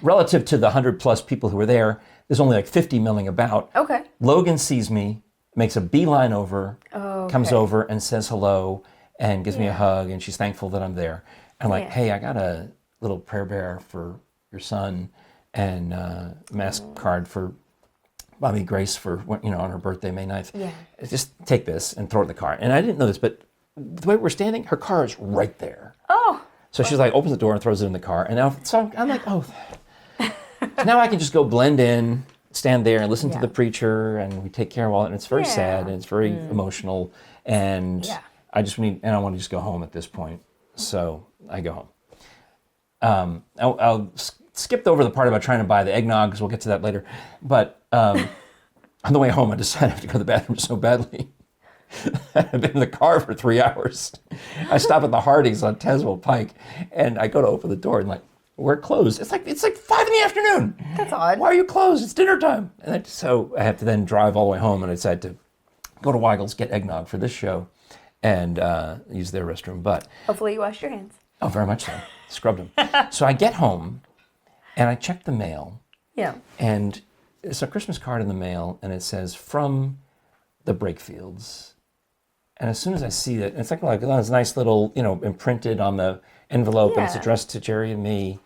relative to the 100+ people who were there. There's only 50 milling about. Okay. Logan sees me, makes a beeline over, comes over and says hello and gives me a hug, and she's thankful that I'm there. And I'm like, hey, I got a little prayer bear for your son and a mass card for Bobby Grace for on her birthday, May 9th. Yeah. Just take this and throw it in the car. And I didn't know this, but the way we're standing, her car is right there. Oh. So she's opens the door and throws it in the car. And now, so I'm like, oh. Now I can just go blend in, stand there and listen to the preacher, and we take care of all it. And it's very sad and it's very emotional. And I want to just go home at this point. So I go home. I'll skipped over the part about trying to buy the eggnog because we'll get to that later. But on the way home, I decided I have to go to the bathroom so badly. I've been in the car for 3 hours. I stop at the Hardee's on Tazewell Pike, and I go to open the door and we're closed. It's like 5 in the afternoon. That's odd. Why are you closed? It's dinner time. And so I have to then drive all the way home, and I decided to go to Weigel's, get eggnog for this show, and use their restroom. But hopefully you washed your hands. Oh, very much so. Scrubbed them. So I get home, and I check the mail. Yeah. And it's a Christmas card in the mail, and it says, from the Brakefields. And as soon as I see it, it's like this nice little, imprinted on the envelope, and it's addressed to Jere and me.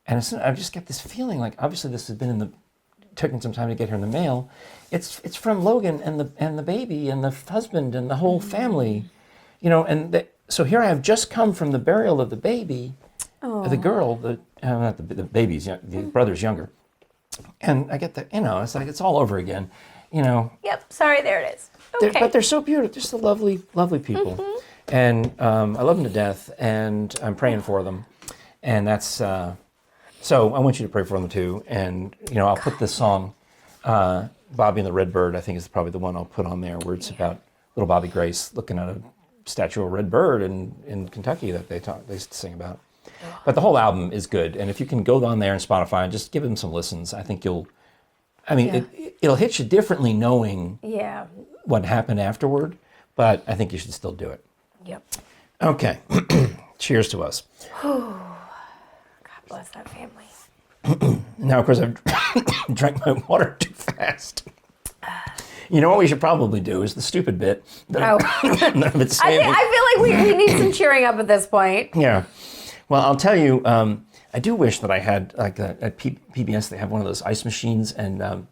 And as soon, I just get this feeling obviously this has been taking some time to get here in the mail. It's from Logan and the baby and the husband and the whole family, so here I have just come from the burial of the baby, the girl, not the baby's, the brother's younger. And I get the, it's like it's all over again, you know. Yep. Sorry, there it is. Okay. But they're so beautiful, just the lovely, lovely people. And I love them to death, and I'm praying for them. And that's, so I want you to pray for them too. And, I'll put this song, Bobby and the Redbird, I think is probably the one I'll put on there, where it's about little Bobby Grace looking at a statue of a red bird in Kentucky that they sing about. But the whole album is good. And if you can go on there and Spotify and just give them some listens, I think it'll hit you differently knowing what happened afterward, but I think you should still do it. Yep. Okay. Cheers to us. God bless that family. Now, of course, I've drank my water too fast. You know what we should probably do is the stupid bit that I've been saying. I feel like we need some cheering up at this point. Yeah. Well, I'll tell you, I do wish that I had, like at PBS, they have one of those ice machines and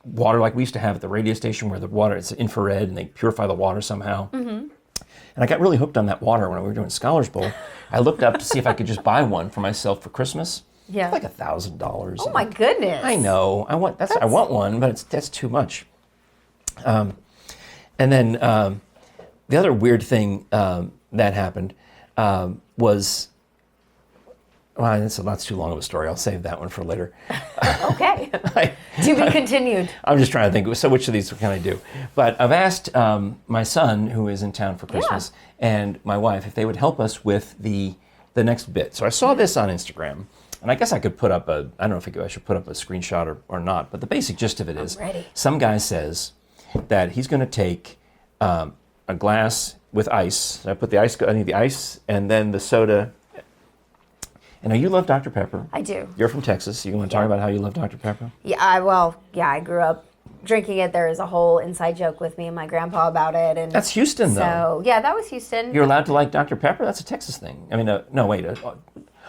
water like we used to have at the radio station where the water, it's infrared and they purify the water somehow. Mm-hmm. And I got really hooked on that water when we were doing Scholars Bowl. I looked up to see if I could just buy one for myself for Christmas. Yeah. It's like $1,000. Oh my goodness. I know. I want one, but that's too much. And then the other weird thing that happened was, well, that's too long of a story. I'll save that one for later. Okay. To be continued. I'm just trying to think, so which of these can I do? But I've asked my son, who is in town for Christmas, and my wife if they would help us with the next bit. So I saw this on Instagram, and I guess I could put up I don't know if I should put up a screenshot or not, but the basic gist of it is, some guy says that he's going to take a glass with ice. So I need the ice, and then the soda. And now you love Dr. Pepper. I do. You're from Texas. You want to talk about how you love Dr. Pepper? Yeah, I grew up drinking it. There is a whole inside joke with me and my grandpa about it. And that's Houston, though. So, yeah, that was Houston. You're allowed to like Dr. Pepper? That's a Texas thing. I mean, no, wait. Wait.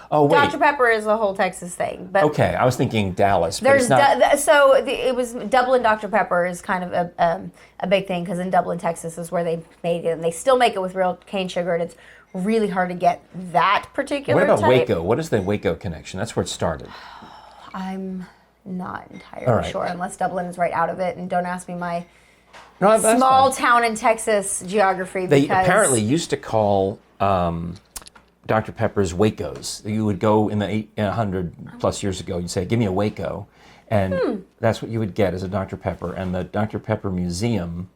Dr. Pepper is a whole Texas thing. But okay, I was thinking Dallas. There's it was Dublin Dr. Pepper is kind of a big thing because in Dublin, Texas is where they made it, and they still make it with real cane sugar, and it's really hard to get that particular type. What about type. Waco? What is the Waco connection? That's where it started. I'm not entirely sure, unless Dublin is right out of it, and don't ask me my small town in Texas geography. They apparently used to call Dr. Pepper's Wacos. You would go in the 100 plus years ago, you'd say, give me a Waco. And that's what you would get as a Dr. Pepper. And the Dr. Pepper Museum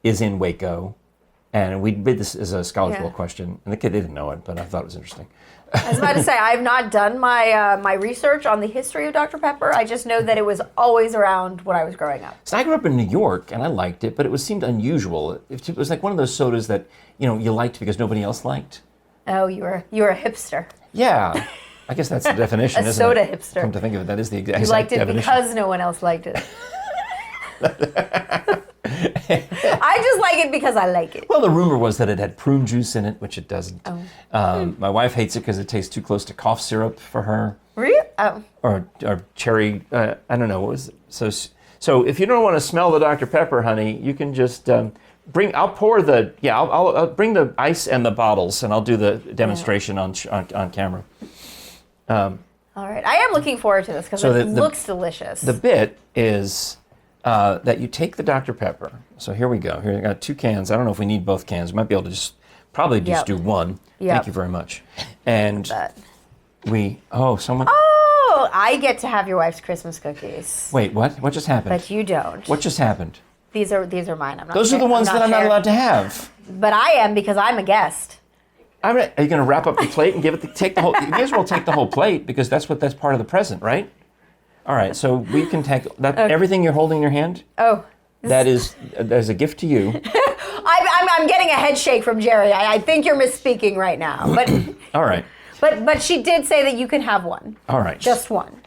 is in Waco. And we did this as a Scholars Bowl question. And the kid didn't know it, but I thought it was interesting. I was about to say, I've not done my research on the history of Dr. Pepper. I just know that it was always around when I was growing up. So I grew up in New York, and I liked it, but it seemed unusual. It was like one of those sodas that you liked because nobody else liked. Oh, you were a hipster. Yeah. I guess that's the definition, isn't soda it? hipster. Come to think of it, that is the exact definition. You liked it definition. because no one else liked it. I just like it because I like it. Well, the rumor was that it had prune juice in it, which it doesn't. Oh. My wife hates it because it tastes too close to cough syrup for her. Really? Oh. Or cherry, I don't know. What was it? So if you don't want to smell the Dr. Pepper, honey, you can just I'll bring the ice and the bottles, and I'll do the demonstration on camera. All right. I am looking forward to this because it looks delicious. The bit is that you take the Dr. Pepper. So here we go. Here I got 2 cans. I don't know if we need both cans. We might be able to just do one. Yep. Thank you very much. And someone. Oh, I get to have your wife's Christmas cookies. Wait, what? What just happened? But you don't. What just happened? These are mine. I'm not. Those are the ones that I'm not allowed to have. But I am because I'm a guest. Are you going to wrap up the plate and take the whole? You may as well take the whole plate because that's part of the present, right? All right, so we can take that. Okay. Everything you're holding in your hand. Oh. That is a gift to you. I'm getting a head shake from Jere. I think you're misspeaking right now. But all right. But she did say that you can have one. All right. Just one.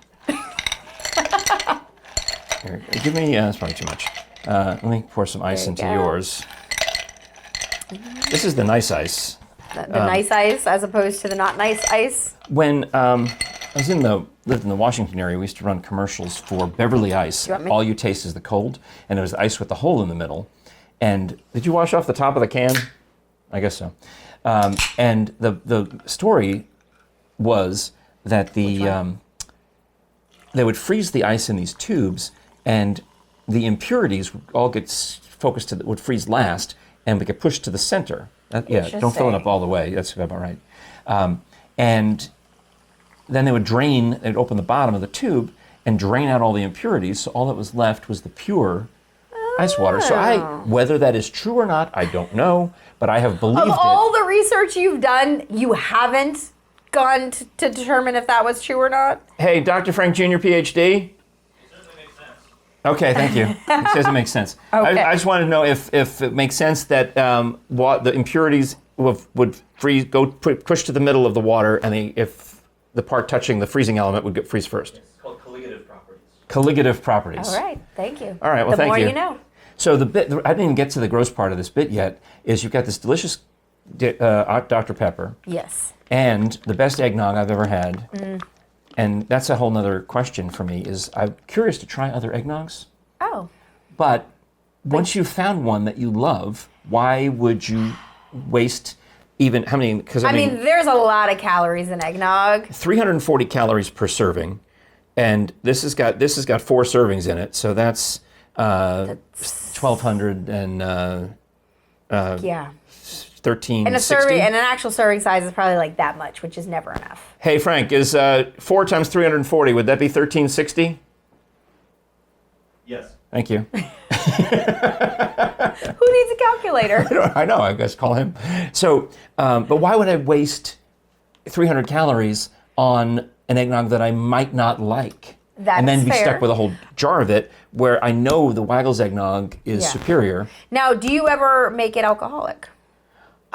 Here, give me. That's probably too much. Let me pour some ice into yours. This is the nice ice. The nice ice as opposed to the not nice ice? When I was lived in the Washington area, we used to run commercials for Beverly Ice. All you taste is the cold. And it was ice with the hole in the middle. And did you wash off the top of the can? I guess so. And the story was that they would freeze the ice in these tubes, and the impurities would all get focused would freeze last, and would get pushed to the center. Yeah, don't fill it up all the way. That's about right. And then they would drain. They'd open the bottom of the tube and drain out all the impurities. So all that was left was the pure ice water. So whether that is true or not, I don't know, but I have believed it. Of all the research you've done, you haven't gone to determine if that was true or not? Hey, Dr. Frank Jr., PhD? Okay, thank you. It says it makes sense. Okay. I just wanted to know if it makes sense that the impurities would freeze, push to the middle of the water, and if the part touching the freezing element would freeze first. It's called colligative properties. Colligative properties. All right, thank you. All right, well, thank you. The more you know. So I didn't even get to the gross part of this bit yet, is you've got this delicious Dr. Pepper. Yes. And the best eggnog I've ever had. And that's a whole nother question for me, is I'm curious to try other eggnogs. Oh. But once you've found one that you love, why would you waste even, how many, because I mean, there's a lot of calories in eggnog. 340 calories per serving. And this has got 4 servings in it, so that's 1,200 and Yeah. 13. And an actual serving size is probably like that much, which is never enough. Hey Frank, is 4 times 340? Would that be 1360? Yes. Thank you. Who needs a calculator? I know. I guess call him. So, but why would I waste 300 calories on an eggnog that I might not like? That's and then be fair. stuck with a whole jar of it, where I know the Weigel's eggnog is superior. Now, do you ever make it alcoholic?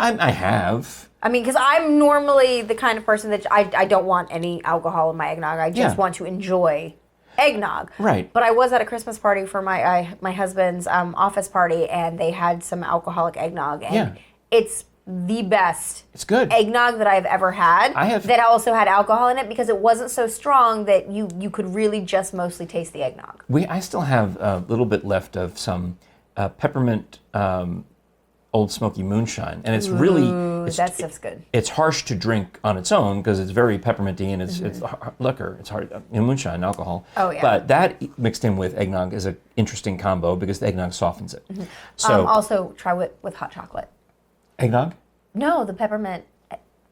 I have. I mean, because I'm normally the kind of person that I don't want any alcohol in my eggnog. I just want to enjoy eggnog. Right. But I was at a Christmas party for my husband's office party, and they had some alcoholic eggnog, and it's the best. It's good. Eggnog that I've ever had. That also had alcohol in it because it wasn't so strong that you could really just mostly taste the eggnog. I still have a little bit left of some peppermint. Old Smoky moonshine, and it's really that stuff's good. It's harsh to drink on its own because it's very pepperminty and it's liquor. It's hard, moonshine, alcohol. Oh yeah. But that mixed in with eggnog is an interesting combo because the eggnog softens it. So also try with hot chocolate. Eggnog? No, the peppermint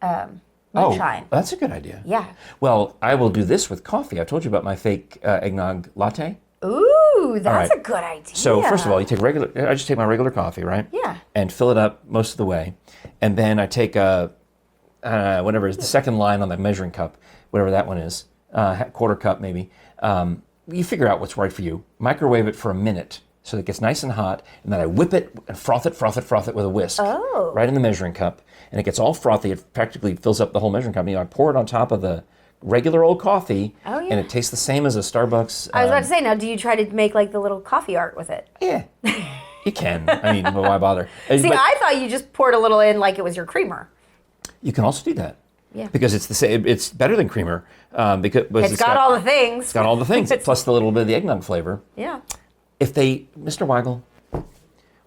moonshine. Oh, that's a good idea. Yeah. Well, I will do this with coffee. I've told you about my fake eggnog latte. Ooh, that's a good idea. So first of all, I just take my regular coffee, right? Yeah. And fill it up most of the way. And then I take whatever is the second line on the measuring cup, whatever that one is, quarter cup maybe. You figure out what's right for you. Microwave it for a minute so it gets nice and hot, and then I whip it and froth it with a whisk. Oh. Right in the measuring cup. And it gets all frothy. It practically fills up the whole measuring cup. And I pour it on top of the regular old coffee, and it tastes the same as a Starbucks. I was about to say, now, do you try to make like the little coffee art with it? Yeah, you can. I mean, why bother? See, I thought you just poured a little in like it was your creamer. You can also do that. Yeah. Because it's the same. It's better than creamer because it's got all the things. It's got all the things plus the little bit of the eggnog flavor. Yeah. Mr. Weigel,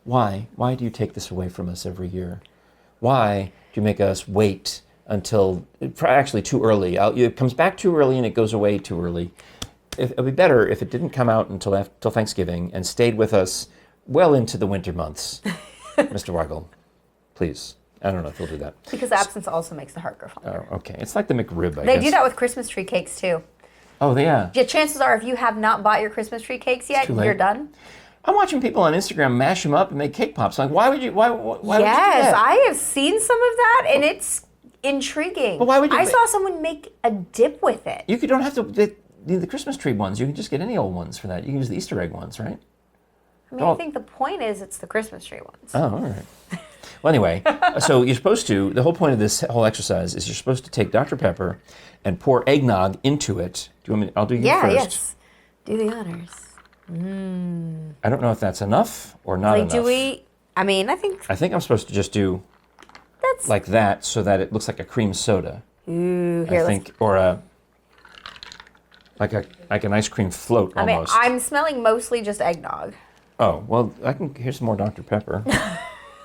why do you take this away from us every year? Why do you make us wait until actually too early? It comes back too early and it goes away too early. It would be better if it didn't come out until Thanksgiving and stayed with us well into the winter months. Mr. Weigel, please. I don't know if he'll do that. Because absence also makes the heart grow fonder. Oh, okay. It's like the McRib, I guess. They do that with Christmas tree cakes too. Oh, yeah. Yeah, chances are if you have not bought your Christmas tree cakes yet, you're done. I'm watching people on Instagram mash them up and make cake pops. I'm like, why would you do that? Yes, I have seen some of that, and it's intriguing. But why would you? I saw someone make a dip with it. You don't have to need the Christmas tree ones. You can just get any old ones for that. You can use the Easter egg ones, right? I mean, I think the point is it's the Christmas tree ones. Oh, all right. Well, anyway, so you're supposed to, the whole point of this whole exercise is you're supposed to take Dr. Pepper and pour eggnog into it. Do you want me, I'll do you first. Yes. Do the honors. I don't know if that's enough or not enough. I think I'm supposed to just do like that so that it looks like a cream soda. Ooh, here, or like an ice cream float almost. I'm smelling mostly just eggnog. Oh, well, here's some more Dr. Pepper.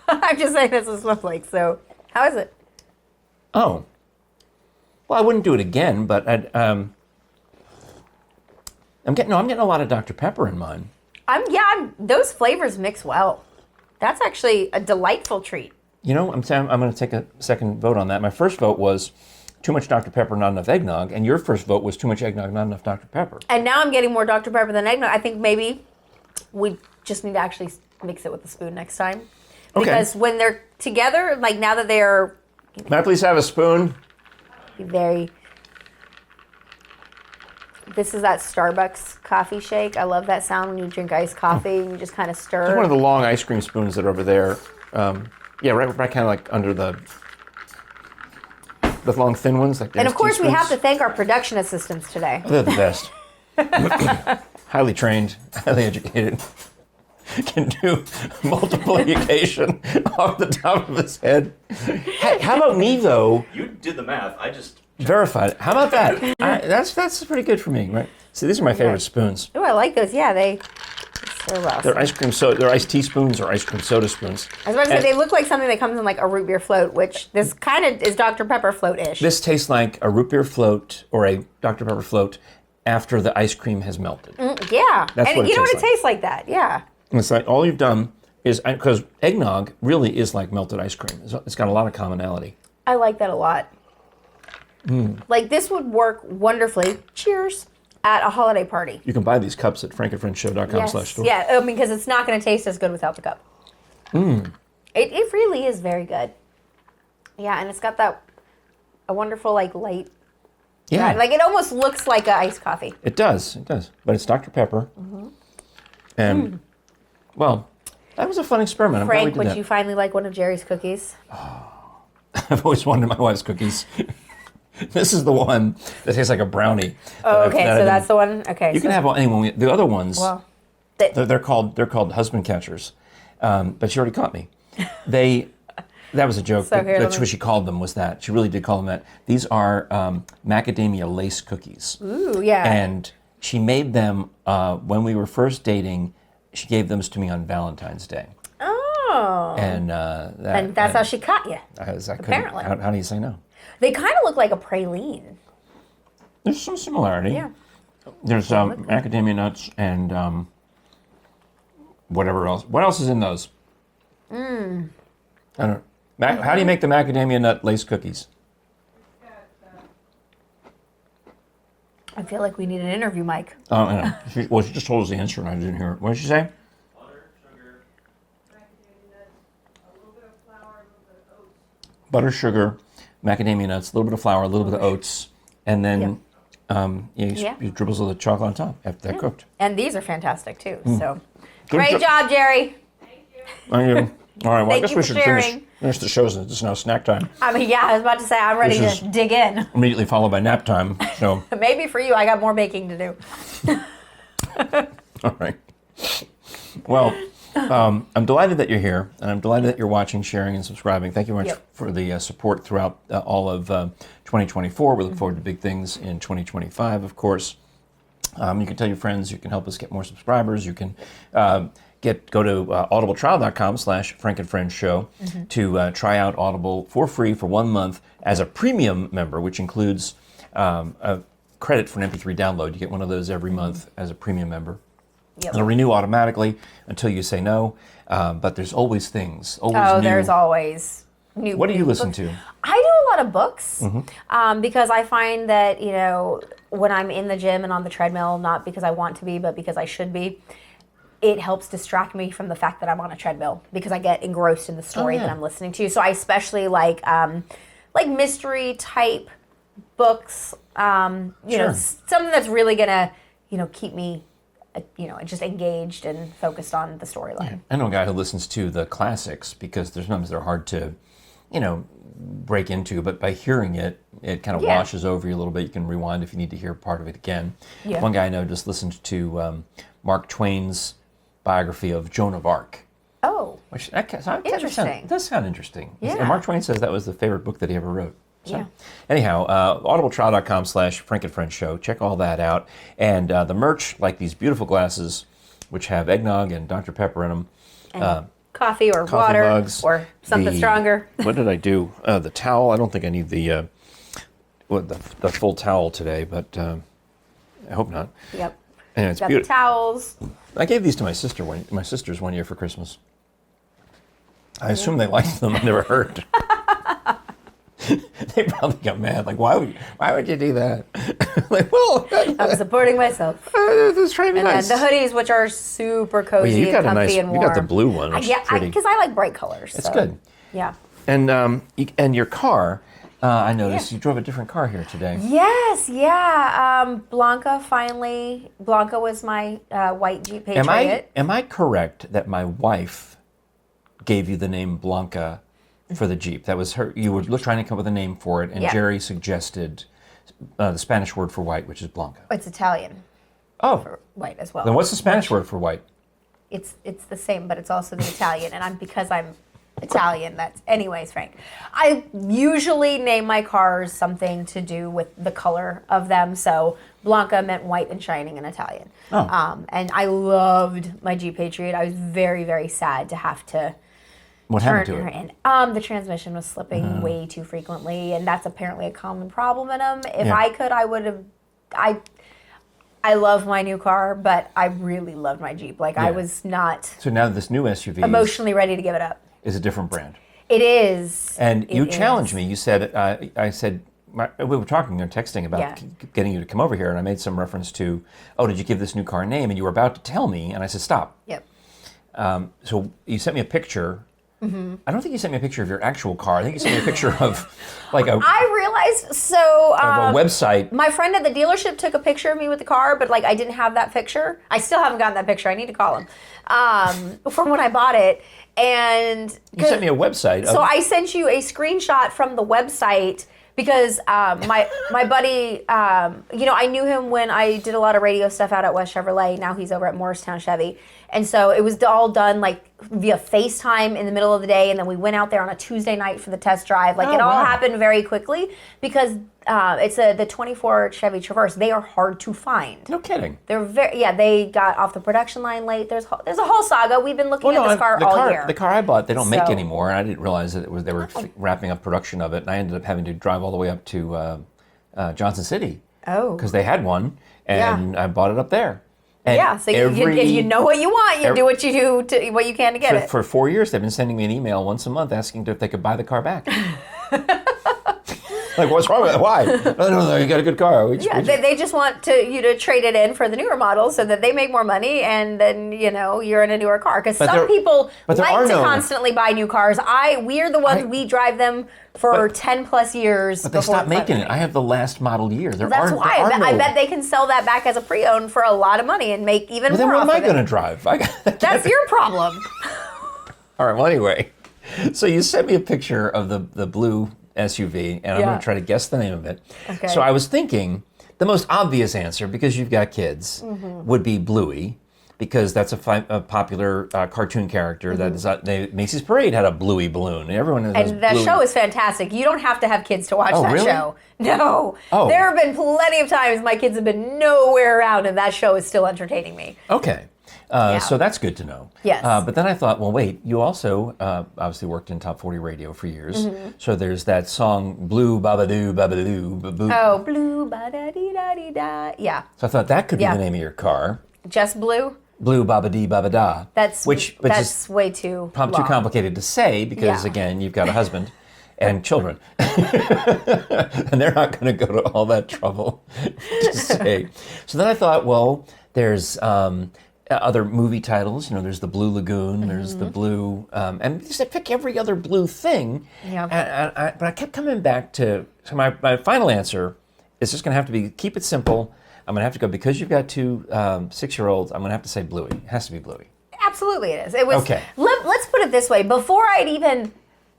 I'm just saying this is what it smells like, so how is it? Oh. Well, I wouldn't do it again, but I'm getting a lot of Dr. Pepper in mine. Those flavors mix well. That's actually a delightful treat. You know, I'm going to take a second vote on that. My first vote was too much Dr. Pepper, not enough eggnog, and your first vote was too much eggnog, not enough Dr. Pepper. And now I'm getting more Dr. Pepper than eggnog. I think maybe we just need to actually mix it with a spoon next time. Because when they're together, like now that they're... May I please have a spoon? Very... This is that Starbucks coffee shake. I love that sound when you drink iced coffee and you just kind of stir. It's one of the long ice cream spoons that are over there. Right kind of like under the long thin ones. Like and of course we have to thank our production assistants today. Oh, they're the best. Highly trained, highly educated. Can do multiplication off the top of his head. Hey, how about me though? You did the math. I just verified it. How about that? That's pretty good for me, right? See, these are my favorite spoons. Oh, I like those. Yeah, they so well. They're ice cream soda. They're iced teaspoons or ice cream soda spoons. I was about to say they look like something that comes in like a root beer float, which this kind of is Dr. Pepper float-ish. This tastes like a root beer float or a Dr. Pepper float after the ice cream has melted. Yeah, That's and what it you know what it tastes like. tastes like that. Yeah. And it's like all you've done is, because eggnog really is like melted ice cream. It's got a lot of commonality. I like that a lot. Like this would work wonderfully. Cheers. At a holiday party. You can buy these cups at frankandfriendshow.com/store. Yeah, because it's not going to taste as good without the cup. It really is very good. Yeah, and it's got a wonderful light. Yeah. Like it almost looks like an iced coffee. It does. But it's Dr. Pepper. And, well, that was a fun experiment. I'm glad we Frank, did would that. you finally like one of Jere's cookies? I've always wanted my wife's cookies. This is the one that tastes like a brownie. Oh, okay, so that's the one? Okay. You can have any one. The other ones, Well, they're called husband catchers. But she already caught me. That was a joke. So here, That's what she called them, was that. She really did call them that. These are macadamia lace cookies. ooh, yeah. And she made them when we were first dating. She gave them to me on Valentine's Day. Oh. And that's how she caught you. Apparently. How do you say no? They kind of look like a praline. There's some similarity. Yeah. There's macadamia nuts and whatever else. What else is in those? I don't. How do you make the macadamia nut lace cookies? I feel like we need an interview, Mike. I know. She just told us the answer and I didn't hear it. What did she say? butter, sugar, macadamia nuts, a little bit of flour, a little bit of oats. Butter, sugar, macadamia nuts, a little bit of flour, a little bit of oats, and then you dribbles of the chocolate on top after they're cooked. And these are fantastic too. So Good great job, Jere. Thank you. All right, well, I Thank guess you we for should sharing. finish the show since it's now snack time. I mean, yeah, I was about to say I'm ready Which to is- dig in. Immediately followed by nap time. So, Maybe for you, I got more baking to do. all right. Well, I'm delighted that you're here, and I'm delighted that you're watching, sharing, and subscribing. Thank you very much Yep. for the support throughout all of 2024. We look forward to big things in 2025, of course. You can tell your friends. You can help us get more subscribers. You can go to audibletrial.com/frankandfriendshow to try out Audible for free for 1 month as a premium member, which includes a credit for an MP3 download. You get one of those every month as a premium member. Yep. It'll renew automatically until you say no, but there's always things. Always Oh, new. there's always new. What do you new listen books. to? I do a lot of books because I find that when I'm in the gym and on the treadmill, not because I want to be, but because I should be, it helps distract me from the fact that I'm on a treadmill because I get engrossed in the story that I'm listening to. So I especially like mystery type books. Sure. Something that's really gonna keep me just engaged and focused on the storyline. I know a guy who listens to the classics because there's sometimes they're hard to, break into, but by hearing it, it kind of Yeah. washes over you a little bit. You can rewind if you need to hear part of it again. Yeah. One guy I know just listened to Mark Twain's biography of Joan of Arc. Oh, Which Interesting. Does sound interesting. Yeah. And Mark Twain says that was the favorite book that he ever wrote. So, Yeah. anyhow, audibletrial.com/frankandfriendshow. Check all that out. And the merch, like these beautiful glasses, which have eggnog and Dr. Pepper in them. coffee or Coffee water mugs, or something stronger. What did I do? The towel. I don't think I need the full towel today, but I hope not. Yep. And it's Got the beautiful. towels. I gave these to my sisters one year for Christmas. I assume they liked them. I never heard. They probably got mad. Like, why would you do that? Like, well, I'm supporting myself. this trying to be And nice. then the hoodies, which are super cozy you got and a comfy nice. and warm. You got the blue one. Which Yeah, is pretty. because I like bright colors. It's so, good. Yeah. And your car. I noticed you drove a different car here today. Yes, yeah. Blanca was my white Jeep Patriot. Am I correct that my wife gave you the name Blanca for the Jeep? That was her. You were trying to come up with a name for it, and Yeah. Jere suggested the Spanish word for white, which is Blanca. It's Italian Oh, for white as well. then what's the Spanish word for white? It's the same, but it's also the Italian, and because I'm Italian. Anyways, Frank. I usually name my cars something to do with the color of them. So Blanca meant white and shining in Italian. Oh. And I loved my Jeep Patriot. I was very, very sad to have to What turn happened to her it? in. The transmission was slipping way too frequently, and that's apparently a common problem in them. If I could, I would have. I love my new car, but I really loved my Jeep. Like I was not So now this new SUV emotionally ready to give it up. is a different brand. It is. And you It challenged is. me. You said, I said, we were talking or texting about Yeah. getting you to come over here, and I made some reference to, oh, did you give this new car a name? And you were about to tell me, and I said, stop. Yep. So you sent me a picture. I don't think you sent me a picture of your actual car. I think you sent me a picture of like a I realized so. of a website. My friend at the dealership took a picture of me with the car, but like I didn't have that picture. I still haven't gotten that picture. I need to call him from when I bought it. And You sent me a website. so I sent you a screenshot from the website because my buddy, I knew him when I did a lot of radio stuff out at West Chevrolet. Now he's over at Morristown Chevy. And so it was all done like via FaceTime in the middle of the day. And then we went out there on a Tuesday night for the test drive. Like it all happened very quickly because it's the 24 Chevy Traverse. They are hard to find. No kidding. They're they got off the production line late. There's a whole saga. We've been looking at this car all year. The car I bought, they don't make So- anymore, and I didn't realize that they were wrapping up production of it, and I ended up having to drive all the way up to Johnson City because they had one, and I bought it up there. And Yeah, so if you know what you want, you do what you do to what you can to get it. For 4 years, they've been sending me an email once a month asking if they could buy the car back. Like, what's wrong with it? Why? No, you got a good car. They just want you to trade it in for the newer model so that they make more money, and then you're in a newer car. Because some people like to constantly buy new cars. We're the ones we drive them for 10 plus years. But they stopped making it. I have the last model year. That's why I bet they can sell that back as a pre-owned for a lot of money and make even more. Then what am I going to to drive? That's your problem. All right. Well, anyway, so you sent me a picture of the blue SUV, and I'm going to try to guess the name of it. Okay. So I was thinking the most obvious answer, because you've got kids, would be Bluey, because that's a popular cartoon character. That is Macy's Parade had a Bluey balloon. Everyone has And that Bluey. show is fantastic. You don't have to have kids to watch that really? show. No. Oh. There have been plenty of times my kids have been nowhere around, and that show is still entertaining me. Okay. So that's good to know. Yes. But then I thought, well, wait, you also obviously worked in Top 40 radio for years. So there's that song, Blue Babadoo Babadoo Baboo. Oh, blue, ba-da-dee-da-dee-da. Yeah. So I thought that could be the name of your car. Just blue? Blue Babadee Babada. That's way too Probably long. too complicated to say because, again, you've got a husband and children. And they're not going to go to all that trouble to say. So then I thought, well, there's other movie titles. There's the Blue Lagoon, there's the Blue, and just I pick every other blue thing. Yeah. But I kept coming back to my final answer is just going to have to be, keep it simple. I'm going to have to go, because you've got two 6-year-olds, I'm going to have to say Bluey. It has to be Bluey. Absolutely it is. It was, Okay. Let's put it this way. Before I'd even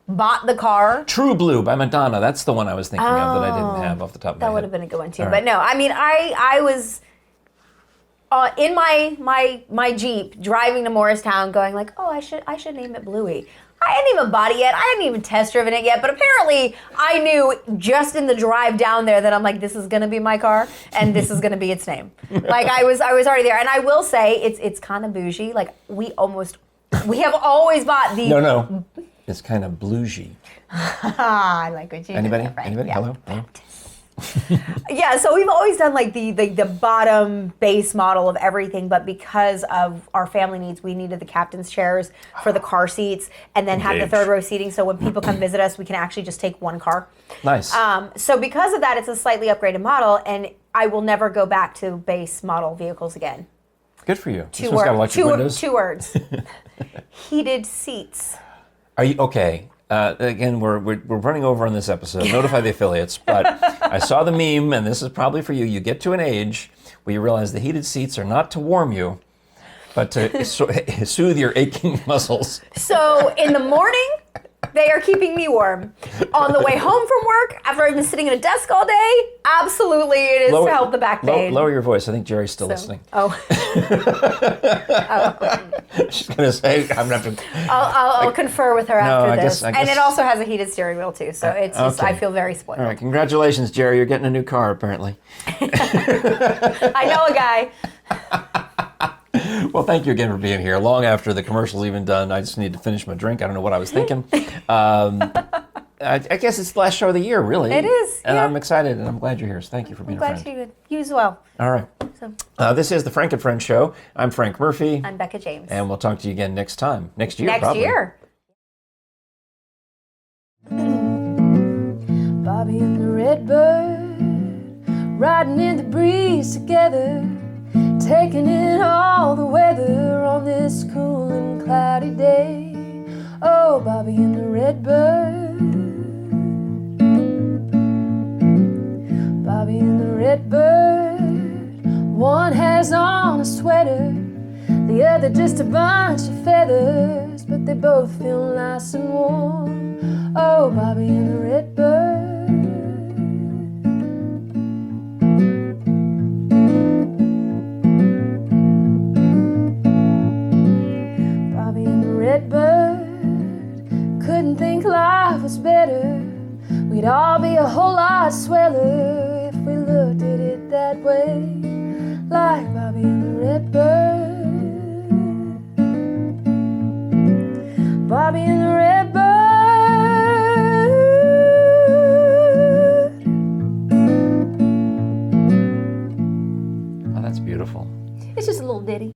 bought the car, True Blue by Madonna. That's the one I was thinking of that I didn't have off the top of my head. that would have been a good one too. All But right. no, I mean, I was in my Jeep driving to Morristown, going like, oh, I should name it Bluey. I hadn't even bought it yet. I hadn't even test driven it yet. But apparently, I knew just in the drive down there that I'm like, this is gonna be my car, and this is gonna be its name. Like I was already there. And I will say, it's kind of bougie. Like we have always bought the. No. It's kind of bluesy. I like what you Anybody? did there, Frank. Anybody? Yeah. Hello? Baptist. Yeah, so we've always done like the bottom base model of everything, but because of our family needs, we needed the captain's chairs for the car seats, and then have the Engage. third row seating. So when people come visit us, we can actually just take one car. Nice. So because of that, it's a slightly upgraded model, and I will never go back to base model vehicles again. Good for you. Two This one's got electric two, windows. two words. Heated seats. Are you okay? Again, we're running over on this episode. Notify the affiliates, but I saw the meme, and this is probably for you. You get to an age where you realize the heated seats are not to warm you, but to soothe your aching muscles. So in the morning, they are keeping me warm. On the way home from work, after I've been sitting at a desk all day, absolutely it is to help the back pain. Lower your voice. I think Jere's still listening. Oh. She's going to say, I'm going to have to... I'll confer with her after this. I guess. And it also has a heated steering wheel too, so it's just, Okay. I feel very spoiled. All right, congratulations, Jere. You're getting a new car, apparently. I know a guy. Well, thank you again for being here. Long after the commercial's even done, I just need to finish my drink. I don't know what I was thinking. I guess it's the last show of the year, really. It is, And yeah. I'm excited, and I'm glad you're here. So thank you for being a Glad friend. you as well. All right. So, This is the Frank and Friends Show. I'm Frank Murphy. I'm Becca James. And we'll talk to you again next time. Next year, Next probably. year. Bobby and the Redbird, riding in the breeze together, taking in all the weather on this cool and cloudy day. Oh, Bobby and the Redbird, Bobby and the Redbird, one has on a sweater, the other just a bunch of feathers, but they both feel nice and warm. Oh, Bobby and the Redbird. Bobby and the Redbird couldn't think life was better. We'd all be a whole lot sweller if we looked at it that way, like Bobby and the Redbird. Bobby and the Redbird. Oh, that's beautiful. It's just a little ditty.